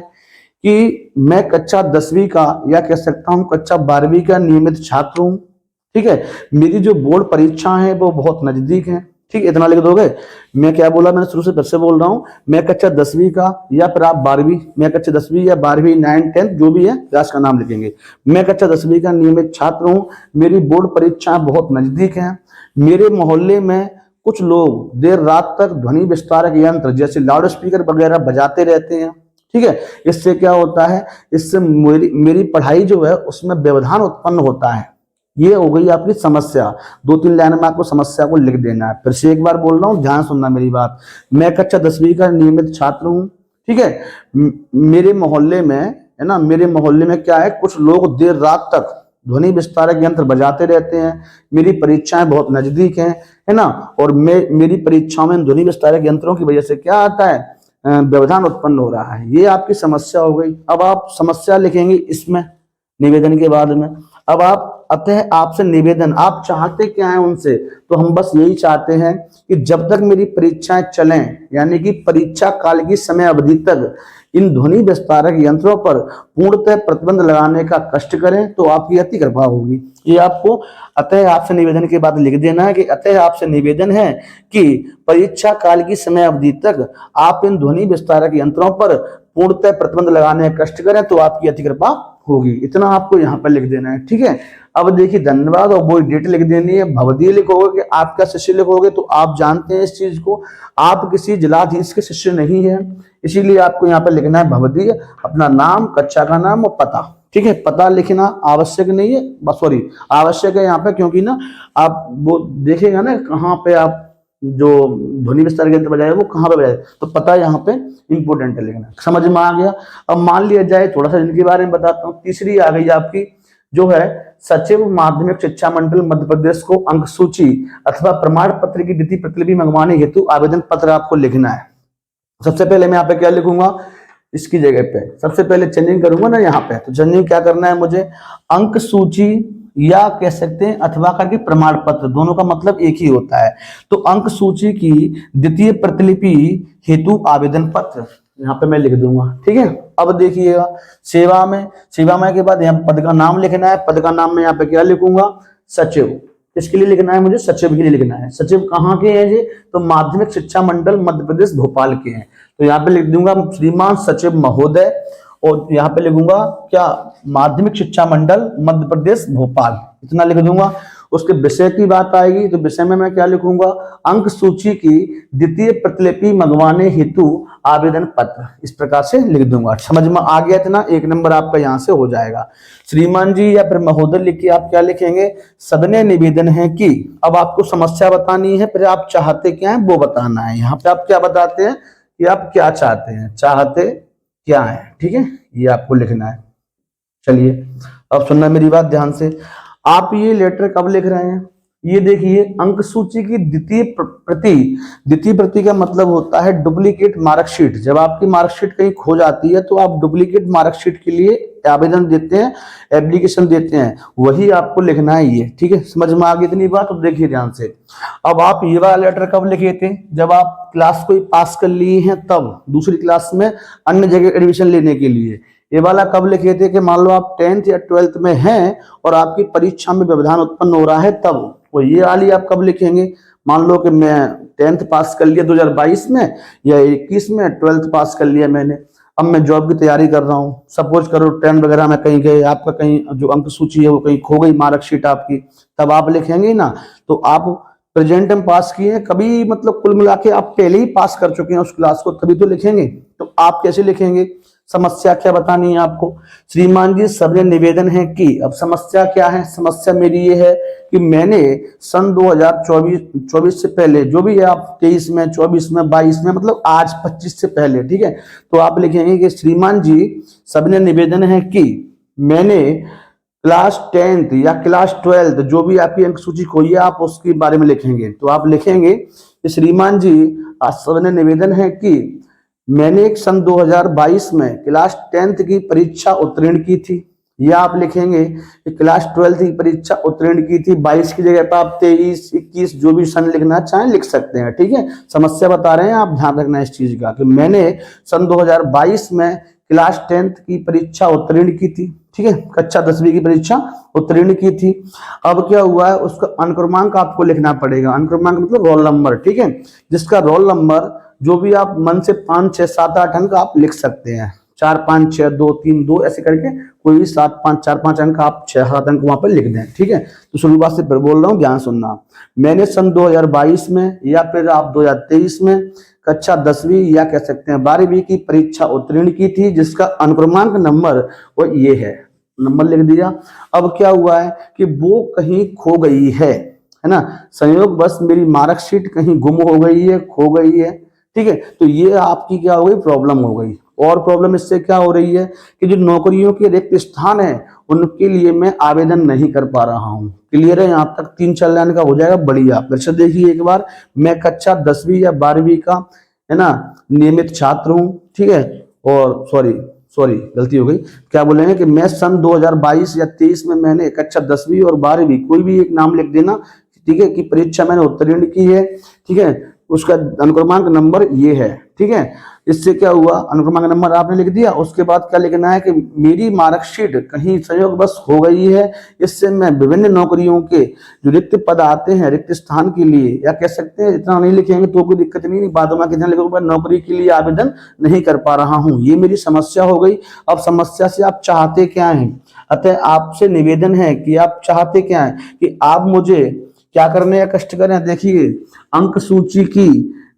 कि मैं कक्षा 10वीं का या कह सकता हूँ कक्षा 12वीं का नियमित छात्र हूँ, ठीक है। मेरी जो बोर्ड परीक्षा है वो बहुत नजदीक है, ठीक है, इतना लिख दोगे। मैं क्या बोला, मैंने शुरू से फिर से बोल रहा हूँ, मैं कक्षा 10वीं का या फिर आप 12वीं, मैं कक्षा 10वीं या 12वीं 9th 10th जो भी है क्लास का नाम लिखेंगे। मैं कक्षा 10वीं का नियमित छात्र हूँ, मेरी बोर्ड परीक्षाएं बहुत नजदीक हैं, मेरे मोहल्ले में कुछ लोग देर रात तक ध्वनि विस्तारक यंत्र जैसे लाउड स्पीकर वगैरह बजाते रहते हैं, ठीक है। इससे क्या होता है, इससे मेरी पढ़ाई जो है उसमें व्यवधान उत्पन्न होता है। ये हो गई आपकी समस्या। 2-3 लाइन में आपको समस्या को लिख देना है। फिर से एक बार बोल रहा हूँ, ध्यान सुनना मेरी बात। मैं कक्षा 10वीं का नियमित छात्र हूँ, ठीक है। मेरे मोहल्ले में, है ना, मेरे मोहल्ले में क्या है, कुछ लोग देर रात तक ध्वनि विस्तारक यंत्र बजाते रहते हैं, मेरी परीक्षाएं बहुत नजदीक हैं, है ना, और मेरी परीक्षाओं में ध्वनि विस्तारक यंत्रों की वजह से क्या आता है, व्यवधान उत्पन्न हो रहा है। ये आपकी समस्या हो गई। अब आप समस्या लिखेंगे इसमें निवेदन के बाद में। अब आप अतः आपसे निवेदन, आप चाहते क्या है उनसे, तो हम बस यही चाहते हैं कि जब तक मेरी परीक्षाएं चलें, यानी कि परीक्षा काल की समय अवधि तक इन ध्वनि विस्तारक यंत्रों पर पूर्णतः प्रतिबंध लगाने का कष्ट करें, तो आपकी अति कृपा होगी। ये आपको अतः आपसे निवेदन के बाद लिख देना है कि अतः आपसे निवेदन है कि परीक्षा काल की समय अवधि तक आप इन ध्वनि विस्तारक यंत्रों पर पूर्णतः प्रतिबंध लगाने का कष्ट करें, तो आपकी अति कृपा होगी। इतना आपको यहाँ पर लिख देना है, ठीक है। अब देखिए धन्यवाद और वो डेट लिख देनी है। भवदीय लिखोगे कि आपका शिष्य लिखोगे, तो आप जानते हैं इस चीज को, आप किसी जिलाधीश के शिष्य नहीं है, इसीलिए आपको यहाँ पर लिखना है भवदीय, अपना नाम, कक्षा का नाम और पता, ठीक है। पता लिखना आवश्यक नहीं है, सॉरी आवश्यक है यहाँ पे, क्योंकि ना आप वो देखेगा ना कहाँ पे आप जो ध्वनि विस्तार यंत्र बजाए वो कहाँ पे बजाए, तो पता यहाँ पे इंपोर्टेंट है लिखना। समझ में आ गया। अब मान लिया जाए थोड़ा सा इनके बारे में बताता हूँ। तीसरी आ गई आपकी जो है सचिव माध्यमिक शिक्षा मंडल मध्य प्रदेश को अंक सूची अथवा प्रमाण पत्र की द्वितीय प्रतिलिपि मंगवाने हेतु आवेदन पत्र आपको लिखना है। सबसे पहले मैं यहाँ पे क्या लिखूंगा, इसकी जगह पे सबसे पहले चेंजिंग करूंगा ना यहाँ पे, तो चेंजिंग क्या करना है मुझे, अंक सूची या कह सकते हैं अथवा करके प्रमाण पत्र, दोनों का मतलब एक ही होता है। तो अंक सूची की द्वितीय प्रतिलिपि हेतु आवेदन पत्र यहाँ पे मैं लिख दूंगा, ठीक है। अब देखिएगा सेवा में, सेवा में के बाद यहाँ पद का नाम लिखना है। पद का नाम में यहाँ पे क्या लिखूंगा, सचिव। किसके लिए लिखना है मुझे, सचिव के लिए लिखना है। सचिव कहाँ के हैं जी, तो माध्यमिक शिक्षा मंडल मध्य प्रदेश भोपाल के हैं, तो यहाँ पे लिख दूंगा श्रीमान सचिव महोदय, और यहाँ पे लिखूंगा क्या, माध्यमिक शिक्षा मंडल मध्य प्रदेश भोपाल, इतना लिख दूंगा। उसके विषय की बात आएगी तो विषय में मैं क्या लिखूंगा, अंक सूची की द्वितीय प्रतिलिपि मंगवाने हेतु आवेदन पत्र, इस प्रकार से लिख दूंगा। समझ में आ गया इतना, एक नंबर आपका यहाँ से हो जाएगा। श्रीमान जी या फिर महोदय लिख के आप क्या लिखेंगे, सदने निवेदन है कि, अब आपको समस्या बतानी है, फिर आप चाहते क्या है वो बताना है। यहाँ पे आप क्या बताते हैं कि आप क्या चाहते हैं, चाहते क्या है, ठीक है, ये आपको लिखना है। चलिए अब सुनना मेरी बात ध्यान से। आप ये लेटर कब लिख रहे हैं, ये देखिए अंक सूची की द्वितीय प्रति, द्वितीय प्रति का मतलब होता है डुप्लीकेट मार्कशीट। जब आपकी मार्कशीट कहीं खो जाती है तो आप डुप्लीकेट मार्कशीट के लिए आवेदन देते हैं, एप्लीकेशन देते हैं, वही आपको लिखना है ये, ठीक है। समझ में आ गई इतनी बात, तो देखिए ध्यान से। अब आप ये वाला लेटर कब लिखे थे, जब आप क्लास कोई पास कर लिए हैं तब, दूसरी क्लास में अन्य जगह एडमिशन लेने के लिए। ये वाला कब लिखे थे कि मान लो आप 10th या 12th में हैं और आपकी परीक्षा में व्यवधान उत्पन्न हो रहा है तब, वो ये वाली आप कब लिखेंगे, मान लो कि मैं 10th पास कर लिया 2022 में या 21 में, 12th पास कर लिया मैंने, अब मैं जॉब की तैयारी कर रहा हूँ, सपोज करो ट्रेन वगैरह में कहीं गए, आपका कहीं जो अंक सूची है वो कहीं खो गई मार्कशीट आपकी, तब आप लिखेंगे ना, तो आप प्रेजेंट में पास किए हैं कभी, मतलब कुल मिला के आप पहले ही पास कर चुके हैं उस क्लास को, तभी तो लिखेंगे। तो आप कैसे लिखेंगे, समस्या क्या बतानी है आपको, श्रीमान जी सबने निवेदन है कि, अब समस्या क्या है, समस्या मेरी ये है कि मैंने सन 2024 से पहले, जो भी है आप 23 में 24 में 22 में, मतलब आज 25 से पहले, ठीक है, तो आप लिखेंगे कि श्रीमान जी सबने निवेदन है कि मैंने क्लास 10th या क्लास 12th जो भी आपकी अंक सूची खोई है आप उसके बारे में लिखेंगे। तो आप लिखेंगे कि श्रीमान जी सबने निवेदन है कि मैंने सन 2022 में क्लास 10th की परीक्षा उत्तीर्ण की थी, या आप लिखेंगे कि क्लास 12th की परीक्षा उत्तीर्ण की थी। 22 की जगह पर आप 23, 21 जो भी सन लिखना चाहें लिख सकते हैं, ठीक है। समस्या बता रहे हैं, आप ध्यान रखना इस चीज का कि मैंने सन 2022 में क्लास 10th की परीक्षा उत्तीर्ण की थी, ठीक है, कक्षा 10वीं की परीक्षा उत्तीर्ण की थी। अब क्या हुआ है, उसका अनुक्रमांक आपको लिखना पड़ेगा, अनुक्रमांक मतलब रोल नंबर, ठीक है, जिसका रोल नंबर जो भी आप मन से 5, 6, 7, 8 अंक आप लिख सकते हैं, 4, 5, 6, 2, 3, 2 ऐसे करके कोई भी 7, 5, 4, 5 अंक आप 6, 7 अंक वहां पर लिख दें, ठीक है। तो शुरुआत से फिर बोल रहा हूँ, ध्यान सुनना। मैंने सन 2022 में या फिर आप 2023 में कक्षा 10वीं या कह सकते हैं 12वीं की परीक्षा उत्तीर्ण की थी, जिसका अनुक्रमांक नंबर वो ये है, नंबर लिख दिया। अब क्या हुआ है कि वो कहीं खो गई है ना, संयोग बस मेरी मार्कशीट कहीं गुम हो गई है, खो गई है, ठीक है। तो ये आपकी क्या हो गई, प्रॉब्लम हो गई। और प्रॉब्लम इससे क्या हो रही है कि जो नौकरियों के रिक्त स्थान है उनके लिए मैं आवेदन नहीं कर पा रहा हूँ। क्लियर है, यहाँ तक 3-4 लाइन का हो जाएगा, बढ़िया। फिर से देखिए एक बार, मैं कक्षा 10वीं या 12वीं का है ना, नियमित छात्र हूँ, ठीक है। और सॉरी गलती हो गई, क्या बोलेंगे कि मैं सन 2022 या 23 में मैंने कक्षा 10वीं और 12वीं कोई भी एक नाम लिख देना, ठीक है, कि परीक्षा मैंने उत्तीर्ण की है, ठीक है, उसका अनुक्रमांक नंबर ये है, ठीक है। इससे क्या हुआ, अनुक्रमांक नंबर आपने लिख दिया, उसके बाद क्या लिखना है कि मेरी मार्कशीट कहीं संयोगवश हो गई है, इससे मैं विभिन्न नौकरियों के जो रिक्त पद आते हैं रिक्त स्थान के लिए, या कह सकते हैं इतना नहीं लिखेंगे तो कोई दिक्कत नहीं, बाद में कितना लिखोगे, नौकरी के लिए आवेदन नहीं कर पा रहा हूं, ये मेरी समस्या हो गई। अब समस्या से आप चाहते क्या हैं, अतः आपसे निवेदन है कि आप चाहते क्या है कि आप मुझे क्या करने का कष्ट करें। देखिए, अंक सूची की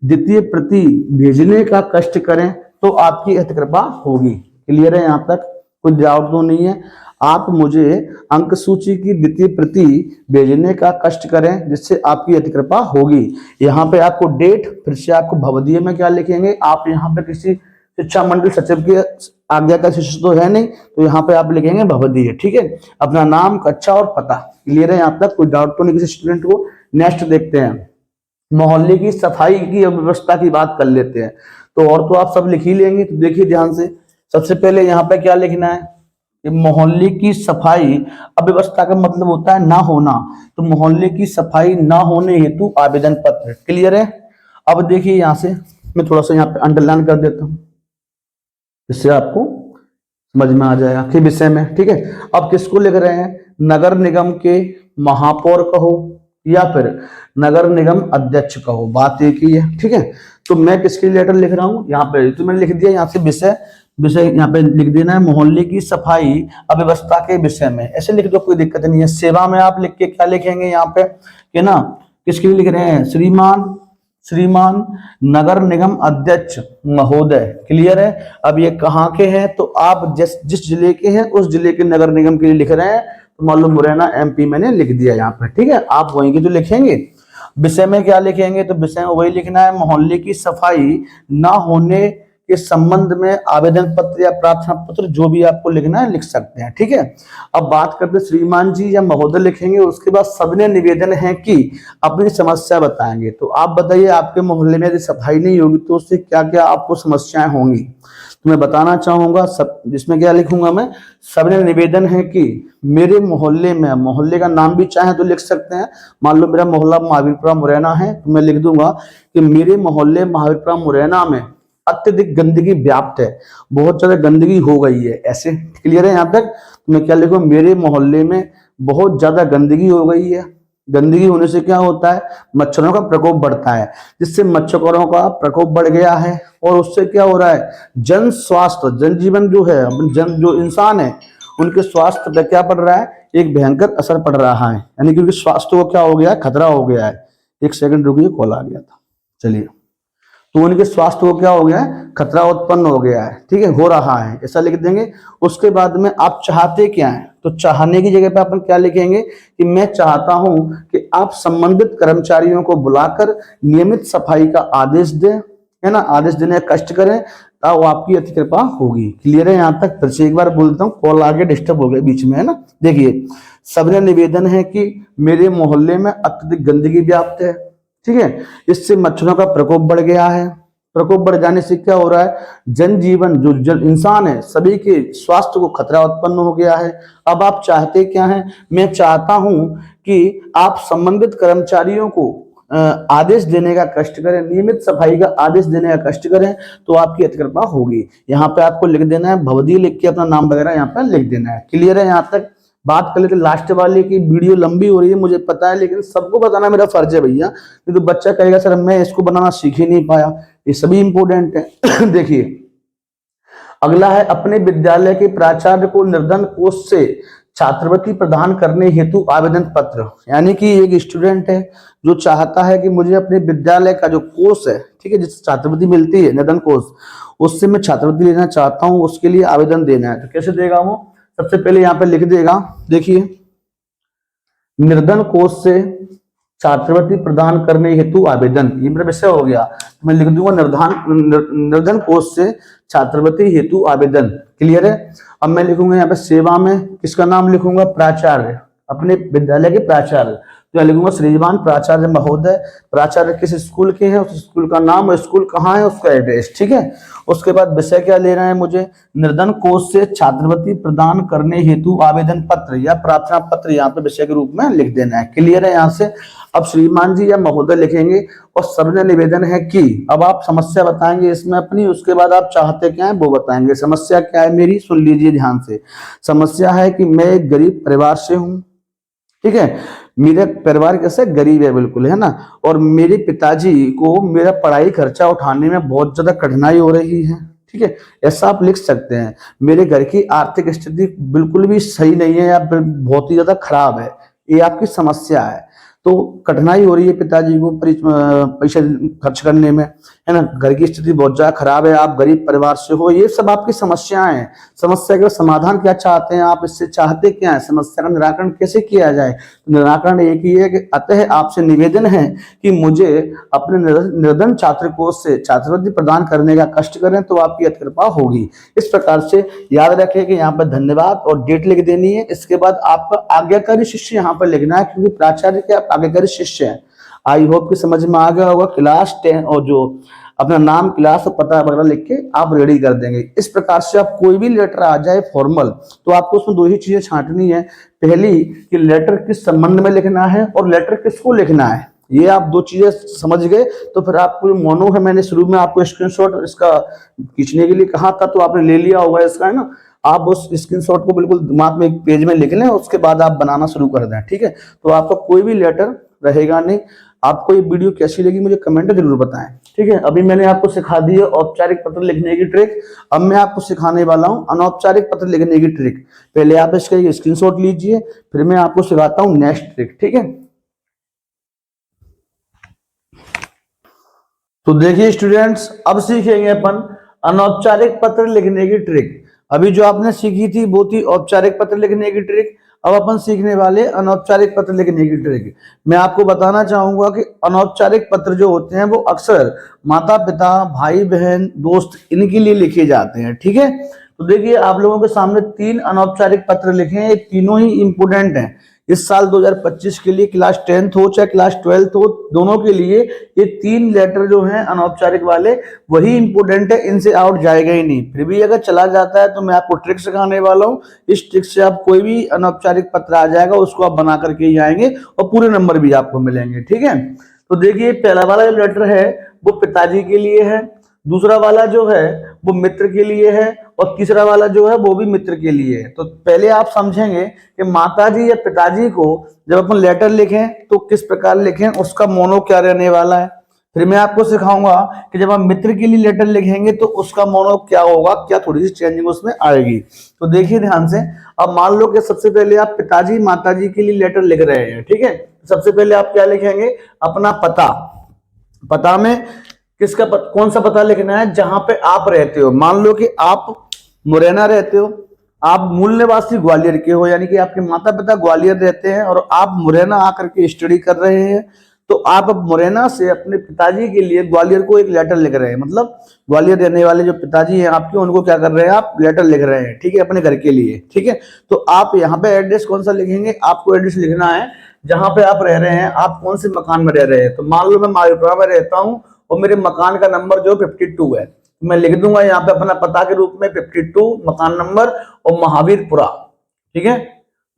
द्वितीय प्रति भेजने का कष्ट करें तो आपकी अति कृपा होगी। क्लियर है, यहाँ तक कोई डाउट तो नहीं है। आप मुझे अंक सूची की द्वितीय प्रति भेजने का कष्ट करें जिससे आपकी अति कृपा होगी। यहाँ पे आपको डेट, फिर से आपको भवदीय में क्या लिखेंगे, आप यहाँ पे किसी शिक्षा मंडल सचिव के आज्ञा का शिष्य तो है नहीं, तो यहाँ पे आप लिखेंगे भवदीय, ठीक है, अपना नाम, कक्षा और पता। क्लियर है, यहाँ तक कोई डाउट तो नहीं किसी स्टूडेंट को। नेक्स्ट देखते हैं, मोहल्ले की सफाई की व्यवस्था की बात कर लेते हैं। तो और तो आप सब लिख ही लेंगे, तो देखिए ध्यान से, सबसे पहले यहाँ पे क्या लिखना है कि मोहल्ले की सफाई अव्यवस्था का मतलब होता है ना होना, तो मोहल्ले की सफाई ना होने हेतु आवेदन पत्र। क्लियर है। अब देखिए यहाँ से मैं थोड़ा सा यहाँ पे अंडरलाइन कर देता हूँ, इससे आपको समझ में आ जाएगा कि विषय में, ठीक है। अब किसको लिख रहे हैं, नगर निगम के महापौर कहो या फिर नगर निगम अध्यक्ष कहो, बात एक ही है, ठीक है। तो मैं किसके लेटर लिख रहा हूं, यहाँ पे तो मैंने लिख दिया, यहाँ से विषय यहाँ पे लिख देना है, मोहल्ले की सफाई अव्यवस्था के विषय में, ऐसे लिख दो, कोई दिक्कत नहीं है। सेवा में आप लिख के क्या लिखेंगे यहाँ पे कि ना, किसके लिए लिख रहे हैं, श्रीमान नगर निगम अध्यक्ष महोदय। क्लियर है। अब ये कहाँ के हैं, तो आप जिस जिले के हैं उस जिले के नगर निगम के लिए लिख रहे हैं, तो मान लो मुरैना MP मैंने लिख दिया यहाँ पर, ठीक है। आप वहीं के जो लिखेंगे, विषय में क्या लिखेंगे, तो विषय में वही लिखना है, मोहल्ले की सफाई ना होने के संबंध में आवेदन पत्र या प्रार्थना पत्र जो भी आपको लिखना है लिख सकते हैं, ठीक है। अब बात करते श्रीमान जी या महोदय लिखेंगे, उसके बाद सबने निवेदन है कि अपनी समस्या बताएंगे। तो आप बताइए, आपके मोहल्ले में यदि सफाई नहीं होगी तो उससे क्या क्या आपको समस्याएं होंगी, तो मैं बताना चाहूंगा। सब जिसमें क्या लिखूंगा मैं, सबने निवेदन है कि मेरे मोहल्ले में, मोहल्ले का नाम भी चाहे तो लिख सकते हैं, मान लो मेरा मोहल्ला महावीरपुरा मुरैना है, तो मैं लिख दूंगा कि मेरे मोहल्ले महावीरपुरा मुरैना में अत्यधिक गंदगी व्याप्त है, बहुत ज्यादा गंदगी हो गई है, ऐसे। क्लियर है यहाँ तक। तो मैं क्या लिखूं, मेरे मोहल्ले में बहुत ज्यादा गंदगी हो गई है। गंदगी होने से क्या होता है, मच्छरों का प्रकोप बढ़ता है, जिससे मच्छरों का प्रकोप बढ़ गया है, और उससे क्या हो रहा है, जन स्वास्थ्य, जनजीवन जो है, जो इंसान है उनके स्वास्थ्य पर क्या पड़ रहा है, एक भयंकर असर पड़ रहा है, यानी कि उनके स्वास्थ्य को क्या हो गया है, खतरा हो गया है। एक सेकंड रुकिए, कॉल आ गया था, चलिए। तो उनके स्वास्थ्य को क्या हो गया है, खतरा उत्पन्न हो गया है, ठीक है, हो रहा है, ऐसा लिख देंगे। उसके बाद में आप चाहते क्या है, तो चाहने की जगह पे अपन क्या लिखेंगे कि मैं चाहता हूं कि आप संबंधित कर्मचारियों को बुलाकर नियमित सफाई का आदेश दें, है ना, आदेश देने का कष्ट करें, तो आपकी अति कृपा होगी। क्लियर है यहाँ तक। फिर से एक बार बोलता हूँ, कॉल आगे डिस्टर्ब हो गया बीच में, है ना। देखिए, सबने निवेदन है कि मेरे मोहल्ले में अत्यधिक गंदगी व्याप्त है, ठीक है, इससे मच्छरों का प्रकोप बढ़ गया है। प्रकोप बढ़ जाने से क्या हो रहा है, जनजीवन, जो जन इंसान है सभी के स्वास्थ्य को खतरा उत्पन्न हो गया है। अब आप चाहते क्या हैं, मैं चाहता हूं कि आप संबंधित कर्मचारियों को आदेश देने का कष्ट करें, नियमित सफाई का आदेश देने का कष्ट करें, तो आपकी अति कृपा होगी। यहाँ पे आपको लिख देना है भवदीय, लिख के अपना नाम वगैरह यहाँ पे लिख देना है। क्लियर है यहाँ तक। बात कर लेते लास्ट वाले की, वीडियो लंबी हो रही है मुझे पता है, लेकिन सबको बताना मेरा फर्ज है भैया, नहीं तो बच्चा कहेगा सर मैं इसको बनाना सीख ही नहीं पाया। ये सभी इंपोर्टेंट है। देखिए, अगला है, अपने विद्यालय के प्राचार्य को निर्धन कोष से छात्रवृत्ति प्रदान करने हेतु आवेदन पत्र। यानी कि एक स्टूडेंट है जो चाहता है कि मुझे अपने विद्यालय का जो कोष है, ठीक है, जिससे छात्रवृत्ति मिलती है, निर्धन कोष, उससे मैं छात्रवृत्ति लेना चाहता हूं, उसके लिए आवेदन देना है। तो कैसे देगा वो, सबसे पहले यहाँ पे लिख देगा, देखिए, निर्धन कोष से छात्रवृत्ति प्रदान करने हेतु आवेदन, ये मेरा विषय हो गया, तो मैं लिख दूंगा निर्धन कोष से छात्रवृत्ति हेतु आवेदन। क्लियर है। अब मैं लिखूंगा यहाँ पे सेवा में किसका नाम लिखूंगा, प्राचार्य, अपने विद्यालय के प्राचार्य। तो लिखूंगा श्रीमान प्राचार्य महोदय, प्राचार्य किस स्कूल के हैं, उस स्कूल का नाम, स्कूल कहाँ है, उसका एड्रेस। ठीक है, उसके बाद विषय क्या लेना है मुझे, निर्धन कोष से छात्रवृत्ति प्रदान करने हेतु आवेदन पत्र या प्रार्थना पत्र यहाँ पे विषय के रूप में लिख देना है। क्लियर है यहाँ से। अब श्रीमान जी या महोदय लिखेंगे और सविनय निवेदन है कि, अब आप समस्या बताएंगे इसमें अपनी, उसके बाद आप चाहते क्या है वो बताएंगे। समस्या क्या है मेरी, सुन लीजिए ध्यान से। समस्या है कि मैं एक गरीब परिवार से हूं, ठीक है, मेरा परिवार कैसे गरीब है बिल्कुल, है ना, और मेरे पिताजी को मेरा पढ़ाई खर्चा उठाने में बहुत ज्यादा कठिनाई हो रही है। ठीक है, ऐसा आप लिख सकते हैं। मेरे घर की आर्थिक स्थिति बिल्कुल भी सही नहीं है या बहुत ही ज्यादा खराब है, ये आपकी समस्या है। तो कठिनाई हो रही है पिताजी को पैसा खर्च करने में, है ना, घर की स्थिति बहुत ज्यादा खराब है, आप गरीब परिवार से हो, ये सब आपकी समस्याएं हैं। समस्या का समाधान क्या चाहते हैं आप, इससे चाहते क्या है, समस्या का निराकरण कैसे किया जाए। तो निराकरण एक ही है कि अतः आपसे निवेदन है कि मुझे अपने निर्धन छात्र कोष से छात्रवृत्ति प्रदान करने का कष्ट करें तो आपकी अति कृपा होगी। इस प्रकार से याद रखें कि यहाँ पर धन्यवाद और डेट लिख देनी है। इसके बाद आपका आज्ञाकारी शिष्य यहाँ पर लिखना है, क्योंकि प्राचार्य के आप आज्ञाकारी शिष्य हैं। आई होप कि समझ में आ गया होगा। क्लास 10 और जो अपना नाम, क्लास और पता वगैरह लिख के आप रेडी कर देंगे। इस प्रकार से आप कोई भी लेटर आ जाए फॉर्मल, तो आपको उसमें दो ही चीजें छांटनी है। पहली कि लेटर किस संबंध में लिखना है और लेटर किसको लिखना है। ये आप दो चीजें समझ गए तो फिर आपको मोनो है, मैंने शुरू में आपको स्क्रीनशॉट इसका खींचने के लिए कहा था तो आपने ले लिया होगा इसका, है ना। आप उस स्क्रीनशॉट को बिल्कुल दिमाग में एक पेज में लिख लें, उसके बाद आप बनाना शुरू कर दें। ठीक है, तो आपका कोई भी लेटर रहेगा नहीं। आपको ये वीडियो कैसी लगी मुझे कमेंट जरूर बताएं। ठीक है, अभी मैंने आपको सिखा दी है औपचारिक पत्र लिखने की ट्रिक। अब मैं आपको सिखाने वाला हूं अनौपचारिक पत्र लिखने की ट्रिक। पहले आप इसका एक स्क्रीनशॉट लीजिए, फिर मैं आपको सिखाता हूं नेक्स्ट ट्रिक। ठीक है, तो देखिए स्टूडेंट्स, अब सीखेंगे अपन अनौपचारिक पत्र लिखने की ट्रिक। अभी जो आपने सीखी थी वो थी औपचारिक पत्र लिखने की ट्रिक। अब अपन सीखने वाले अनौपचारिक पत्र लिखने की ट्रिक। मैं आपको बताना चाहूंगा कि अनौपचारिक पत्र जो होते हैं वो अक्सर माता पिता, भाई बहन, दोस्त इनके लिए लिखे जाते हैं। ठीक है, तो देखिए आप लोगों के सामने 3 अनौपचारिक पत्र लिखे हैं, ये तीनों ही इंपोर्टेंट हैं इस साल 2025 के लिए। क्लास 10th हो चाहे क्लास 12th हो, दोनों के लिए ये 3 लेटर जो हैं अनौपचारिक वाले वही इंपोर्टेंट है, इनसे आउट जाएगा ही नहीं। फिर भी अगर चला जाता है तो मैं आपको ट्रिक सिखाने वाला हूँ। इस ट्रिक से आप कोई भी अनौपचारिक पत्र आ जाएगा उसको आप बना करके ही आएंगे और पूरे नंबर भी आपको मिलेंगे। ठीक है, तो देखिए पहला वाला जो लेटर है वो पिताजी के लिए है, दूसरा वाला जो है वो मित्र के लिए है और तीसरा वाला जो है वो भी मित्र के लिए है। तो पहले आप समझेंगे कि माताजी या पिताजी को जब अपन लेटर लिखें तो किस प्रकार लिखें, उसका मोनो क्या रहने वाला है। फिर मैं आपको सिखाऊंगा कि जब आप मित्र के लिए लेटर लिखेंगे तो उसका मोनो क्या होगा, क्या थोड़ी सी चेंजिंग उसमें आएगी। तो देखिए ध्यान से। अब मान लो कि सबसे पहले आप पिताजी माताजी के लिए लेटर लिख रहे हैं। ठीक है, सबसे पहले आप क्या लिखेंगे, अपना पता। पता में किसका कौन सा पता लिखना है, जहां पे आप रहते हो। मान लो कि आप मुरैना रहते हो, आप मूल निवासी ग्वालियर के हो, यानी कि आपके माता पिता ग्वालियर रहते हैं और आप मुरैना आकर के स्टडी कर रहे हैं। तो आप अब मुरैना से अपने पिताजी के लिए ग्वालियर को एक लेटर लिख रहे हैं, मतलब ग्वालियर रहने वाले जो पिताजी हैं आपके, उनको क्या कर रहे हैं, आप लेटर लिख रहे हैं। ठीक है, अपने घर के लिए। ठीक है, तो आप यहाँ पे एड्रेस कौन सा लिखेंगे, आपको एड्रेस लिखना है जहां पे आप रह रहे हैं, आप कौन से मकान में रह रहे हैं। तो मान लो मैं मालपुरा में रहता हूँ और मेरे मकान का नंबर जो 52 है, मैं लिख दूंगा यहाँ पे अपना पता के रूप में 52 मकान नंबर और महावीरपुरा। ठीक है,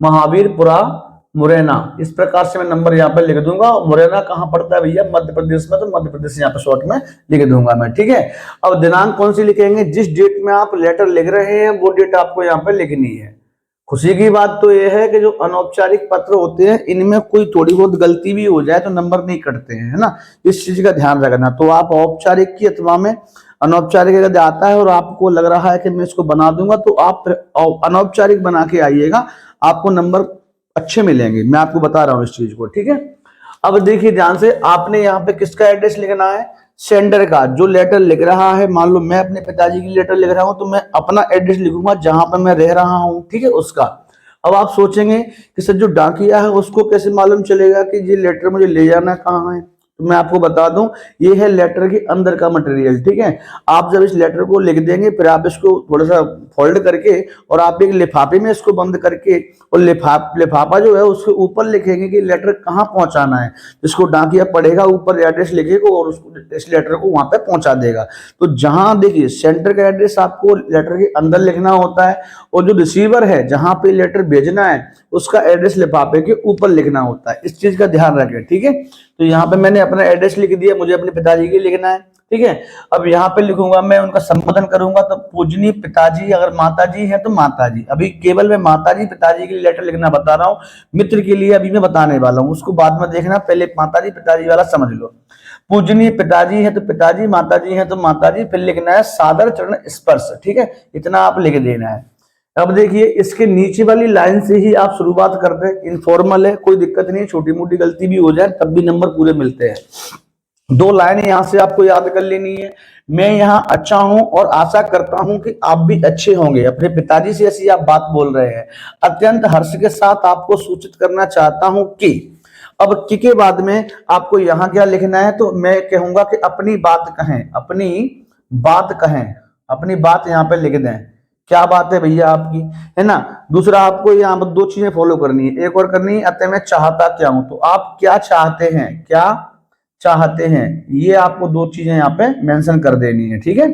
महावीरपुरा मुरैना, इस प्रकार से मैं नंबर यहाँ पे लिख दूंगा। मुरैना कहाँ पड़ता है भैया, मध्य प्रदेश में, तो मध्य प्रदेश यहाँ पे शॉर्ट में लिख दूंगा मैं। ठीक है, अब दिनांक कौन सी लिखेंगे, जिस डेट में आप लेटर लिख रहे हैं वो डेट आपको यहाँ पे लिखनी है। खुशी की बात तो यह है कि जो अनौपचारिक पत्र होते हैं इनमें कोई थोड़ी बहुत गलती भी हो जाए तो नंबर नहीं कटते हैं, है ना, इस चीज का ध्यान रखना। तो आप औपचारिक की अथवा में अनौपचारिक अगर आता है और आपको लग रहा है कि मैं इसको बना दूंगा तो आप अनौपचारिक बना के आइएगा, आपको नंबर अच्छे मिलेंगे। मैं आपको बता रहा हूँ इस चीज को। ठीक है, अब देखिए ध्यान से, आपने यहाँ पे किसका एड्रेस लिखना है, सेंडर का। जो लेटर लिख रहा है, मान लो मैं अपने पिताजी की लेटर लिख रहा हूं तो मैं अपना एड्रेस लिखूंगा जहां पर मैं रह रहा हूं। ठीक है, उसका। अब आप सोचेंगे कि सर जो डाकिया है उसको कैसे मालूम चलेगा कि ये लेटर मुझे ले जाना कहाँ है। तो मैं आपको बता दूं, ये है लेटर के अंदर का मटेरियल, ठीक है। आप जब इस लेटर को लिख देंगे, फिर आप इसको थोड़ा सा फोल्ड करके और आप एक लिफाफे में इसको बंद करके और लिफाफा जो है उसके ऊपर लिखेंगे कि लेटर कहाँ पहुंचाना है। जिसको डाकिया पढ़ेगा ऊपर एड्रेस लिखेगा और उसको इस लेटर को वहां पे पहुंचा देगा। तो जहां देखिए सेंटर का एड्रेस आपको लेटर के अंदर लिखना होता है और जो रिसीवर है जहां पे लेटर भेजना है उसका एड्रेस लिफाफे के ऊपर लिखना होता है। इस चीज का ध्यान रखें, ठीक है। तो यहाँ पे मैंने अपना एड्रेस लिख दिया, मुझे अपने पिताजी के लिखना है, ठीक है। अब यहाँ पे लिखूंगा, मैं उनका संबोधन करूंगा, तो पूजनीय पिताजी, अगर माताजी है तो माताजी। अभी केवल मैं माताजी पिताजी के लिए लेटर लिखना बता रहा हूँ, मित्र के लिए अभी मैं बताने वाला हूँ, उसको बाद में देखना, पहले माताजी पिताजी वाला समझ लो। पूजनीय पिताजी है तो पिताजी, माताजी है तो माताजी, फिर लिखना है सादर चरण स्पर्श, ठीक है। इतना आप लिख देना है। अब देखिए इसके नीचे वाली लाइन से ही आप शुरुआत करते हैं, इनफॉर्मल है, कोई दिक्कत नहीं, छोटी मोटी गलती भी हो जाए तब भी नंबर पूरे मिलते हैं। 2 लाइनें यहां से आपको याद कर लेनी है। मैं यहाँ अच्छा हूं और आशा करता हूं कि आप भी अच्छे होंगे। अपने पिताजी से ऐसी आप बात बोल रहे हैं। अत्यंत हर्ष के साथ आपको सूचित करना चाहता हूं कि, अब की के बाद में आपको यहाँ क्या लिखना है, तो मैं कहूंगा कि अपनी बात कहें, अपनी बात कहें, अपनी बात यहाँ पे लिख दें। क्या बात है भैया आपकी, है ना। दूसरा आपको यहाँ पर 2 चीजें फॉलो करनी है, एक और करनी है, अतः मैं चाहता क्या हूं, तो आप क्या चाहते हैं, क्या चाहते हैं, ये आपको 2 चीजें यहाँ पे मेंशन कर देनी है, ठीक है।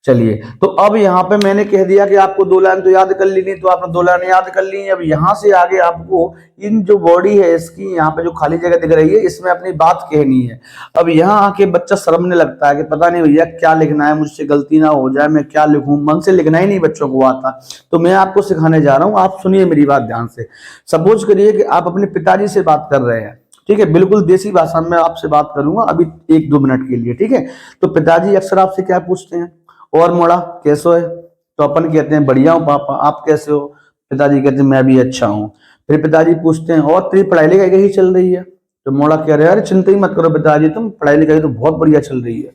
चलिए, तो अब यहाँ पे मैंने कह दिया कि आपको 2 लाइन तो याद कर लेनी, तो आपने 2 लाइन याद कर ली। अब यहाँ से आगे आपको इन जो बॉडी है इसकी, यहाँ पे जो खाली जगह दिख रही है, इसमें अपनी बात कहनी है। अब यहाँ आके बच्चा शर्मने लगता है कि पता नहीं भैया क्या लिखना है, मुझसे गलती ना हो जाए, मैं क्या लिखूं, मन से लिखना ही नहीं बच्चों को आता। तो मैं आपको सिखाने जा रहा हूँ, आप सुनिए मेरी बात ध्यान से। सपोज करिए कि आप अपने पिताजी से बात कर रहे हैं, ठीक है, बिल्कुल देसी भाषा में आपसे बात करूंगा अभी 1-2 मिनट के लिए, ठीक है। तो पिताजी अक्सर आपसे क्या पूछते हैं, और मोड़ा कैसो है, तो अपन कहते हैं बढ़िया हूँ पापा, आप कैसे हो। पिताजी कहते हैं मैं भी अच्छा हूँ। फिर पिताजी पूछते हैं और तेरी पढ़ाई लिखाई कैसी चल रही है, तो मोड़ा कह रहे हैं अरे चिंता ही मत करो पिताजी, तुम पढ़ाई लिखाई तो बहुत बढ़िया चल रही है।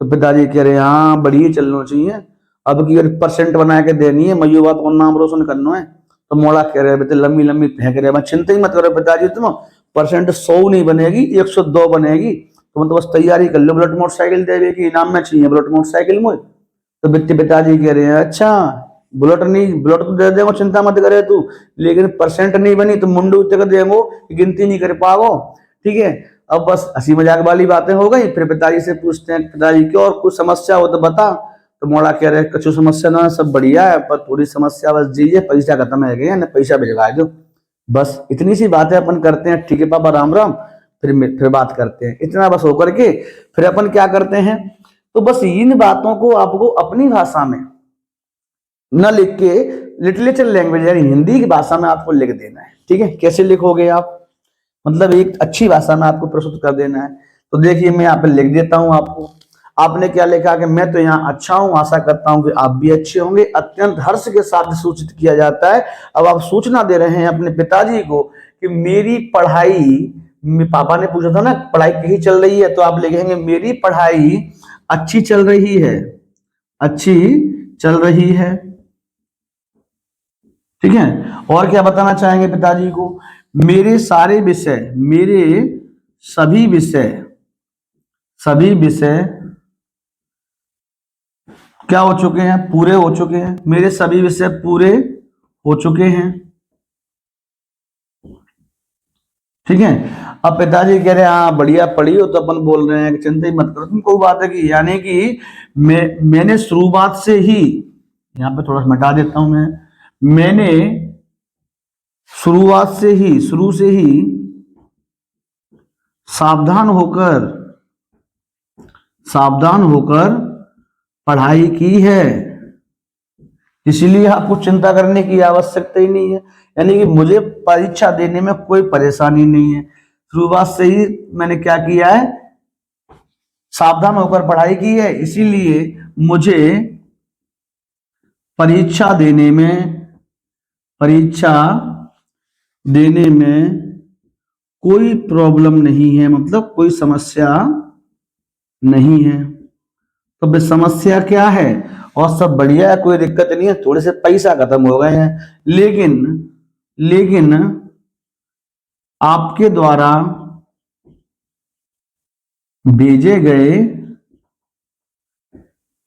तो पिताजी कह रहे हैं हाँ बढ़िया चलना चाहिए, अब की परसेंट बना के देनी है, मयो बाप और नाम रोशन करना है। तो मोड़ा कह रहे हैं लंबी लंबी फेंक रहे हैं, चिंता ही मत करो पिताजी, तुम परसेंट 100 नहीं बनेगी, 102 बनेगी, तुम तो बस तैयारी कर लो, बुलेट मोटरसाइकिल देवे की इनाम में चाहिए बुलेट मोटरसाइकिल में। तो पिताजी कह रहे हैं अच्छा बुलेट नहीं, बुलेट तो दे देंगे चिंता मत करे तू, लेकिन परसेंट नहीं बनी तो मुंडू तक देंगो, गिनती नहीं कर पाओ, ठीक है। अब बस हंसी मजाक वाली बातें हो गई। फिर पिताजी से पूछते हैं पिताजी क्यों, और कुछ समस्या हो तो बता। तो मोड़ा कह रहे हैं कुछ समस्या ना, सब बढ़िया है, पर थोड़ी समस्या बस जी है, पैसा खत्म है गया ना, पैसा भिजवा दो, बस इतनी सी बातें अपन करते हैं, ठीक है पापा राम राम। फिर बात करते हैं, इतना बस होकर के फिर अपन क्या करते हैं, तो बस इन बातों को आपको अपनी भाषा में न लिख के लिटरेचर लैंग्वेज यानी हिंदी की भाषा में आपको लिख देना है, ठीक है। कैसे लिखोगे आप, मतलब एक अच्छी भाषा में आपको प्रस्तुत कर देना है। तो देखिए मैं यहाँ पे लिख देता हूं आपको। आपने क्या लिखा कि मैं तो यहाँ अच्छा हूं, आशा करता हूं कि आप भी अच्छे होंगे, अत्यंत हर्ष के साथ सूचित किया जाता है। अब आप सूचना दे रहे हैं अपने पिताजी को कि मेरी पढ़ाई, पापा ने पूछा था ना पढ़ाई कैसी चल रही है, तो आप लिखेंगे मेरी पढ़ाई अच्छी चल रही है, अच्छी चल रही है, ठीक है। और क्या बताना चाहेंगे पिताजी को, मेरे सारे विषय, मेरे सभी विषय, सभी विषय क्या हो चुके हैं, पूरे हो चुके हैं, मेरे सभी विषय पूरे हो चुके हैं, ठीक है। अब पिताजी कह रहे हैं हाँ बढ़िया पढ़ी हो, तो अपन बोल रहे हैं कि चिंता ही मत करो, तुमको बात है कि यानी कि मैंने शुरुआत से ही, यहाँ पे थोड़ा मिटा देता हूं मैंने शुरुआत से ही, शुरू से ही सावधान होकर पढ़ाई की है, इसलिए आपको चिंता करने की आवश्यकता ही नहीं है। यानी कि मुझे परीक्षा देने में कोई परेशानी नहीं है, शुरुआत से ही मैंने क्या किया है, सावधान होकर पढ़ाई की है, इसीलिए मुझे परीक्षा देने में कोई प्रॉब्लम नहीं है, मतलब कोई समस्या नहीं है। तो समस्या क्या है, और सब बढ़िया है, कोई दिक्कत नहीं है, थोड़े से पैसा खत्म हो गए हैं, लेकिन आपके द्वारा भेजे गए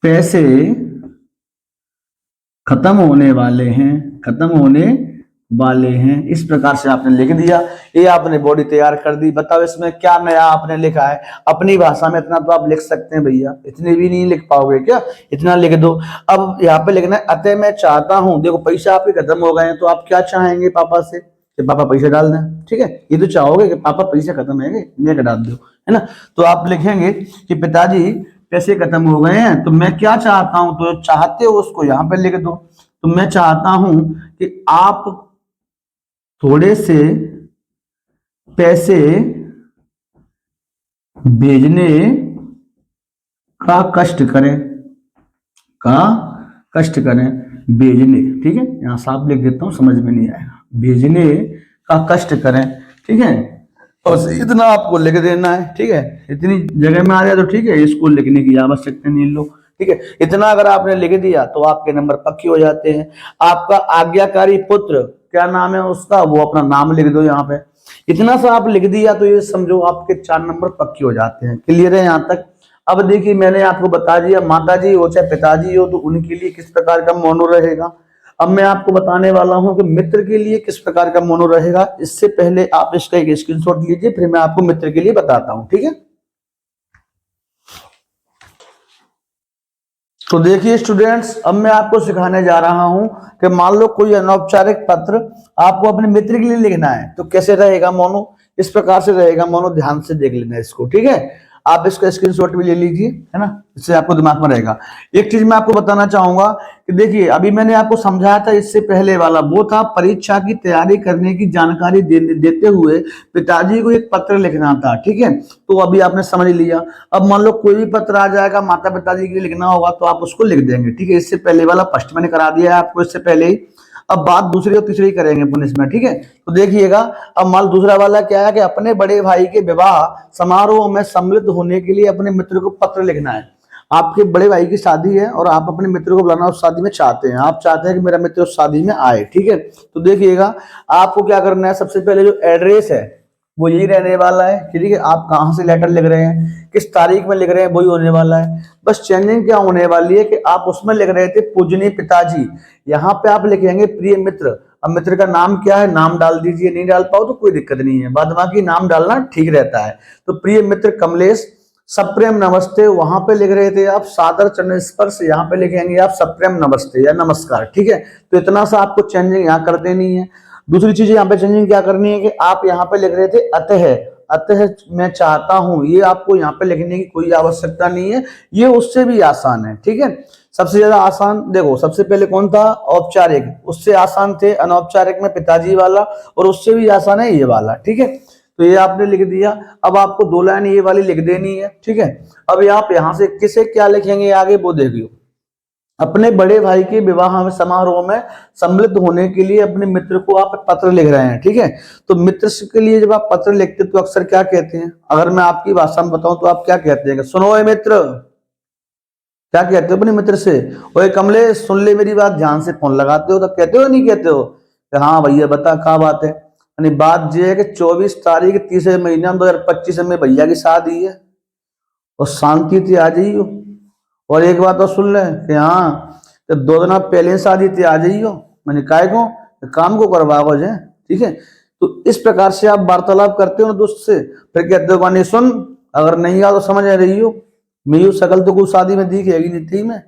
पैसे खत्म होने वाले हैं, खत्म होने वाले हैं। इस प्रकार से आपने लिख दिया, ये आपने बॉडी तैयार कर दी। बताओ इसमें क्या नया आपने लिखा है? अपनी भाषा में इतना तो आप लिख सकते हैं भैया, इतने भी नहीं लिख पाओगे क्या? इतना लिख दो। अब यहाँ पे लिखना है अतः मैं चाहता हूं, देखो पैसा आपके खत्म हो गए हैं तो आप क्या चाहेंगे पापा से कि पापा पैसे डाल दें, ठीक है? ये तो चाहोगे कि पापा पैसे खत्म है, ये डाल दो, है ना? तो आप लिखेंगे कि पिताजी पैसे खत्म हो गए हैं तो मैं क्या चाहता हूं, तो चाहते हो उसको यहां पे लिख दो। तो मैं चाहता हूं कि आप थोड़े से पैसे भेजने का कष्ट करें, का कष्ट करें, भेजने, ठीक है? यहां साफ लिख देता हूं, समझ में नहीं आएगा, भेजने का कष्ट करें, ठीक है? और इतना आपको लिख देना है, ठीक है? इतनी जगह में आ जाए तो ठीक है, इसको लिखने की आवश्यकता नहीं लो, ठीक है? इतना अगर आपने लिख दिया तो आपके नंबर पक्के हो जाते हैं। आपका आज्ञाकारी पुत्र क्या नाम है उसका, वो अपना नाम लिख दो यहाँ पे। इतना सा आप लिख दिया तो ये समझो आपके 4 नंबर पक्के हो जाते हैं। क्लियर है यहाँ तक? अब देखिए मैंने आपको बता दिया, माता जी हो चाहे पिताजी हो तो उनके लिए किस प्रकार का मोनो रहेगा। अब मैं आपको बताने वाला हूं कि मित्र के लिए किस प्रकार का मोनो रहेगा। इससे पहले आप इसका एक स्क्रीनशॉट लीजिए, फिर मैं आपको मित्र के लिए बताता हूं, ठीक है? तो देखिए स्टूडेंट्स, अब मैं आपको सिखाने जा रहा हूं कि मान लो कोई अनौपचारिक पत्र आपको अपने मित्र के लिए लिखना है तो कैसे रहेगा मोनो। इस प्रकार से रहेगा मोनो, ध्यान से देख लेना इसको, ठीक है? आप इसका स्क्रीनशॉट भी ले लीजिए, है ना? इससे आपको दिमाग में रहेगा। एक चीज मैं आपको बताना चाहूंगा कि देखिए अभी मैंने आपको समझाया था, इससे पहले वाला वो था परीक्षा की तैयारी करने की जानकारी देते हुए पिताजी को एक पत्र लिखना था, ठीक है? तो अभी आपने समझ लिया। अब मान लो कोई भी पत्र आ जाएगा माता पिताजी के लिए लिखना होगा तो आप उसको लिख देंगे, ठीक है? इससे पहले वाला फर्स्ट मैंने करा दिया है आपको इससे पहले ही। अब बात दूसरी और तीसरी करेंगे पुनिस में, ठीक है? तो देखिएगा, अब मान दूसरा वाला क्या है कि अपने बड़े भाई के विवाह समारोह में सम्मिलित होने के लिए अपने मित्र को पत्र लिखना है। आपके बड़े भाई की शादी है और आप अपने मित्र को बुलाना उस शादी में चाहते हैं, आप चाहते हैं कि मेरा मित्र उस शादी में आए, ठीक है? तो देखिएगा आपको क्या करना है, सबसे पहले जो एड्रेस है वो यही रहने वाला है, ठीक है? आप कहाँ से लेटर लिख रहे हैं, किस तारीख में लिख रहे हैं, वही होने वाला है। बस चेंजिंग क्या होने वाली है कि आप उसमें लिख रहे थे पूजनीय पिताजी, यहाँ पे आप लिखेंगे प्रिय मित्र। अब मित्र का नाम क्या है, नाम डाल दीजिए, नहीं डाल पाओ तो कोई दिक्कत नहीं है, बाद बाकी नाम डालना ठीक रहता है। तो प्रिय मित्र कमलेश, सप्रेम नमस्ते वहां पे लिख रहे थे आप, सादर चरण स्पर्श यहाँ पे लिखेंगे आप सप्रेम नमस्ते या नमस्कार, ठीक है? तो इतना सा आपको चेंजिंग यहाँ कर देनी है। दूसरी चीज यहाँ पे चेंजिंग क्या करनी है कि आप यहाँ पे लिख रहे थे अतः, अतः मैं चाहता हूं, ये आपको यहाँ पे लिखने की कोई आवश्यकता नहीं है, ये उससे भी आसान है, ठीक है? सबसे ज्यादा आसान देखो, सबसे पहले कौन था, औपचारिक, उससे आसान थे अनौपचारिक में पिताजी वाला, और उससे भी आसान है ये वाला, ठीक है? तो ये आपने लिख दिया। अब आपको 2 लाइन ये वाली लिख देनी है, ठीक है? अब आप यहां से किसे क्या लिखेंगे आगे वो देख लो। अपने बड़े भाई के विवाह समारोह में सम्मिलित होने के लिए अपने मित्र को आप पत्र लिख रहे हैं, ठीक है? तो मित्र के लिए जब आप पत्र लिखते तो अक्सर क्या कहते हैं, अगर मैं आपकी भाषा में बताऊं तो आप क्या कहते हैं, सुनो ए मित्र, क्या कहते हो अपने मित्र से, ओए कमलेश सुन ले मेरी बात, ध्यान से फोन लगाते हो, तब कहते हो नहीं कहते हो? हाँ भैया बता क्या बात है। यानी बात यह है कि 24 तारीख तीसरे महीना 2025 में भैया की शादी है और शांति थी आ जाइयो। और एक बात और सुन ले कि हाँ, तो 2 दिन पहले शादी थी आ जाइयो। मैंने काय को काम को करवाओ जे, ठीक है? तो इस प्रकार से आप वार्तालाप करते हो ना दोस्त से, फिर कहते हो नहीं सुन, अगर नहीं आ तो समझ आ रही हो, मेरी शकल तो कुछ शादी में दिखेगी नहीं थी, मैं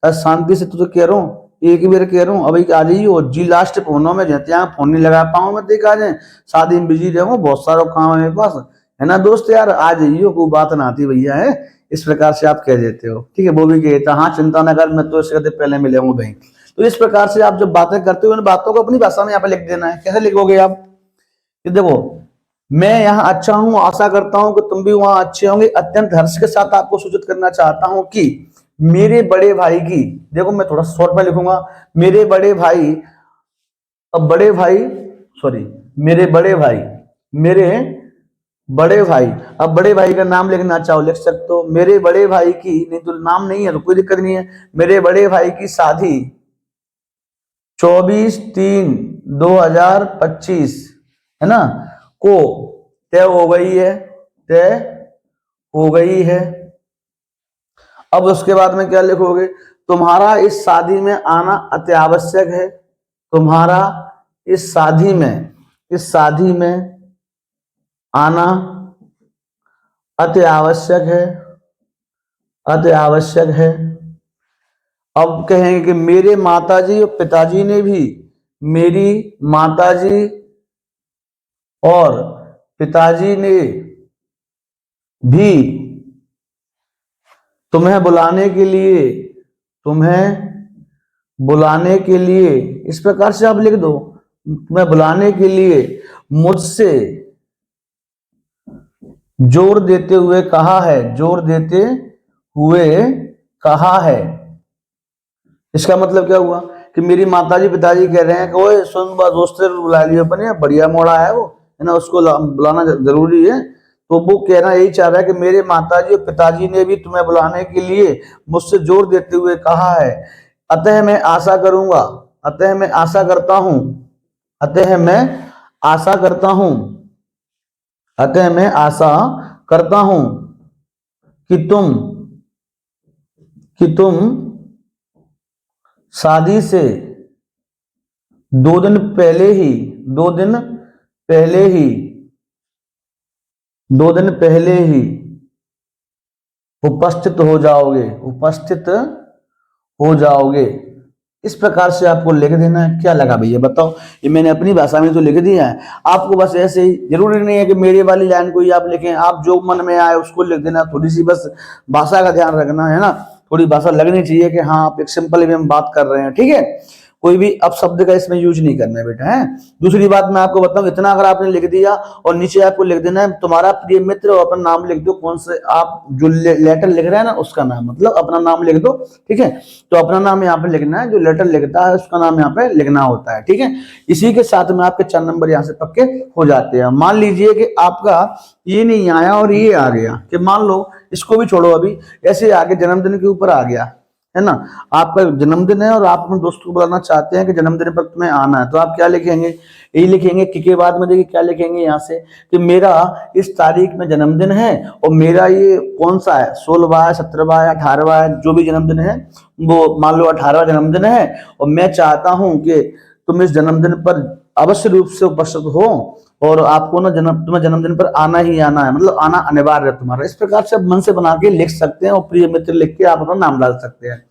शांति से तो कह रहा हूँ, एक बार कह रहा हूँ अभी आ जाइयो जी, लास्ट फोनों में जैसे यहाँ फोन नहीं लगा पाऊँ मैं, देख आ जाए, शादी में बिजी रहूँ, बहुत सारा काम है मेरे पास, है ना दोस्त यार, आ जाइयो, कोई बात ना आती भैया, है? इस प्रकार से आप कह देते हो, ठीक है? वो भी कहता हाँ चिंता न कर, मैं तो इससे पहले मिलेंगे भाई। तो इस प्रकार से आप जब बातें करते हो उन बातों को अपनी भाषा में यहाँ पे लिख देना है। कैसे लिखोगे आप कि देखो, मैं यहाँ अच्छा हूं, आशा करता हूं कि तुम भी वहां अच्छे होंगे, अत्यंत हर्ष के साथ आपको सूचित करना चाहता हूं कि मेरे बड़े भाई की, देखो मैं थोड़ा शॉर्ट में लिखूंगा, मेरे बड़े भाई, अब बड़े भाई, सॉरी, मेरे बड़े भाई, मेरे बड़े भाई, अब बड़े भाई का नाम लिखना चाहो लिख सकते हो, मेरे बड़े भाई की, नहीं तो नाम नहीं है तो कोई दिक्कत नहीं है, मेरे बड़े भाई की शादी 24/3/2025, है ना, को तय हो गई है, तय हो गई है। अब उसके बाद में क्या लिखोगे, तुम्हारा इस शादी में आना अति आवश्यक है। तुम्हारा इस शादी में आना अति आवश्यक है, अति आवश्यक है। अब कहेंगे कि मेरे माताजी और पिताजी ने भी, मेरी माताजी और पिताजी ने भी तुम्हें बुलाने के लिए, इस प्रकार से आप लिख दो, तुम्हें बुलाने के लिए मुझसे जोर देते हुए कहा है। इसका मतलब क्या हुआ कि मेरी माताजी पिताजी कह रहे हैं कि ओए सुन, दोस्त बुला लियो अपने, बढ़िया मोड़ा है वो, है ना, उसको बुलाना जरूरी है। तो वो कहना यही चाह रहा है कि मेरे माताजी और पिताजी ने भी तुम्हें बुलाने के लिए मुझसे जोर देते हुए कहा है। अतः मैं आशा करूंगा, अतः मैं आशा करता हूं, अतः मैं आशा करता हूं, अतः मैं आशा करता हूं कि तुम शादी से 2 दिन पहले ही उपस्थित हो जाओगे। इस प्रकार से आपको लिख देना है। क्या लगा भैया बताओ, ये मैंने अपनी भाषा में तो लिख दिया है, आपको बस ऐसे ही, जरूरी नहीं है कि मेरे वाली लाइन को ही आप लिखें, आप जो मन में आए उसको लिख देना। थोड़ी सी बस भाषा का ध्यान रखना है ना, थोड़ी भाषा लगनी चाहिए कि हाँ आप एक सिंपल वे में बात कर रहे हैं, ठीक है। कोई भी अपशब्द का इसमें यूज नहीं करना है बेटा, है। दूसरी बात मैं आपको बताऊं, इतना अगर आपने लिख दिया और नीचे आपको लिख देना है तुम्हारा प्रिय मित्र, और अपना नाम लिख दो, कौन से आप जो लेटर लिख रहे हैं ना उसका नाम, मतलब अपना नाम लिख दो, ठीक है। तो अपना नाम यहाँ पे लिखना है, जो लेटर लिखता है उसका नाम यहाँ पे लिखना होता है, ठीक है। इसी के साथ में आपके 4 नंबर यहाँ से पक्के हो जाते हैं। मान लीजिए कि आपका ये नहीं आया और ये आ गया, कि मान लो इसको भी छोड़ो, अभी ऐसे आगे जन्मदिन के ऊपर आ गया, है ना, आपका जन्मदिन है और आप अपने दोस्त को बुलाना चाहते हैं कि जन्मदिन पर तुम्हें आना है, तो आप क्या लिखेंगे, यही लिखेंगे के बाद में देखिए क्या लिखेंगे यहाँ से कि मेरा इस तारीख में जन्मदिन है और मेरा ये कौन सा है, 16वां है, 17वां है, 18वां है, जो भी जन्मदिन है वो मान लो 18वां जन्मदिन है, और मैं चाहता हूं कि तुम इस जन्मदिन पर अवश्य रूप से उपस्थित हो और आपको ना तुम्हें जन्मदिन पर आना ही आना है, मतलब आना अनिवार्य है तुम्हारा। इस प्रकार से आप मन से बना के लिख सकते हैं और प्रिय मित्र लिख के आप अपना नाम डाल सकते हैं।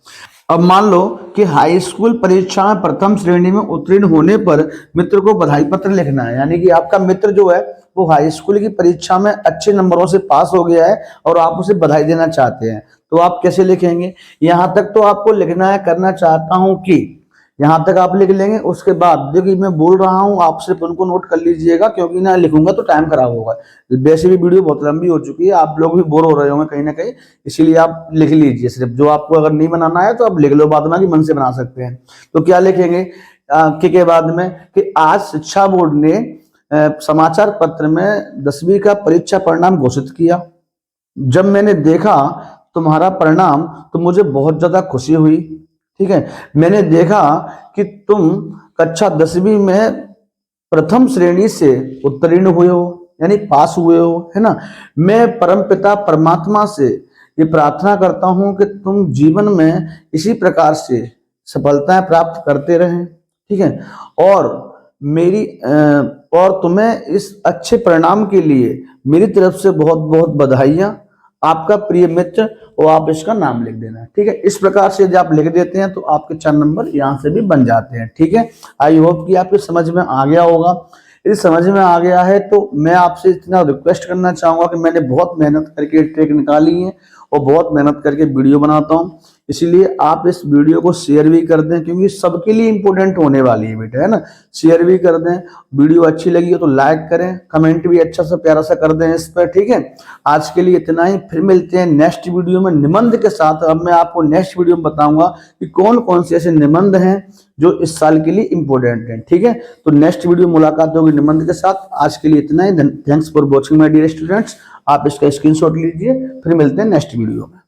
अब मान लो कि हाई स्कूल परीक्षा में प्रथम श्रेणी में उत्तीर्ण होने पर मित्र को बधाई पत्र लिखना है, यानी कि आपका मित्र जो है वो हाई स्कूल की परीक्षा में अच्छे नंबरों से पास हो गया है और आप उसे बधाई देना चाहते हैं, तो आप कैसे लिखेंगे। यहां तक तो आपको लिखना है, करना चाहता हूं कि, यहां तक आप लिख लेंगे। उसके बाद देखिए मैं बोल रहा हूं, आप सिर्फ उनको नोट कर लीजिएगा, क्योंकि ना लिखूंगा तो टाइम खराब होगा। वैसे भी वीडियो बहुत लंबी हो चुकी है, आप लोग भी बोर हो रहे होंगे कहीं ना कहीं, इसीलिए आप लिख लीजिए सिर्फ। जो आपको अगर नहीं बनाना है तो आप लिख लो, बाद में मन से बना सकते हैं। तो क्या लिखेंगे के बाद में कि आज शिक्षा बोर्ड ने समाचार पत्र में 10वीं का परीक्षा परिणाम घोषित किया। जब मैंने देखा तुम्हारा परिणाम तो मुझे बहुत ज्यादा खुशी हुई, ठीक है। मैंने देखा कि तुम कक्षा 10वीं में प्रथम श्रेणी से उत्तीर्ण हुए हो, यानी पास हुए हो, है ना। मैं परमपिता परमात्मा से ये प्रार्थना करता हूं कि तुम जीवन में इसी प्रकार से सफलताएं प्राप्त करते रहें, ठीक है। और तुम्हें इस अच्छे परिणाम के लिए मेरी तरफ से बहुत बहुत बधाइयां। आपका प्रिय मित्र, और आप इसका नाम लिख देना, ठीक है। इस प्रकार से यदि आप लिख देते हैं तो आपके 4 नंबर यहाँ से भी बन जाते हैं, ठीक है। आई होप कि आपके समझ में आ गया होगा। यदि समझ में आ गया है तो मैं आपसे इतना रिक्वेस्ट करना चाहूंगा कि मैंने बहुत मेहनत करके ट्रिक निकाली है और बहुत मेहनत करके वीडियो बनाता हूँ, इसीलिए आप इस वीडियो को शेयर भी कर दें, क्योंकि सबके लिए इंपॉर्टेंट होने वाली है बेटा, है ना। शेयर भी कर दें, वीडियो अच्छी लगी हो तो लाइक करें, कमेंट भी अच्छा सा प्यारा सा कर दें इस पर, ठीक है। आज के लिए इतना ही, फिर मिलते हैं नेक्स्ट वीडियो में निबंध के साथ। अब मैं आपको नेक्स्ट वीडियो में बताऊंगा कि कौन कौन से ऐसे निबंध हैं जो इस साल के लिए इंपॉर्टेंट हैं, ठीक है। तो नेक्स्ट वीडियो मुलाकात होगी निबंध के साथ। आज के लिए इतना ही। Thanks for watching my dear students. आप इसका स्क्रीनशॉट लीजिए, फिर मिलते हैं नेक्स्ट वीडियो में।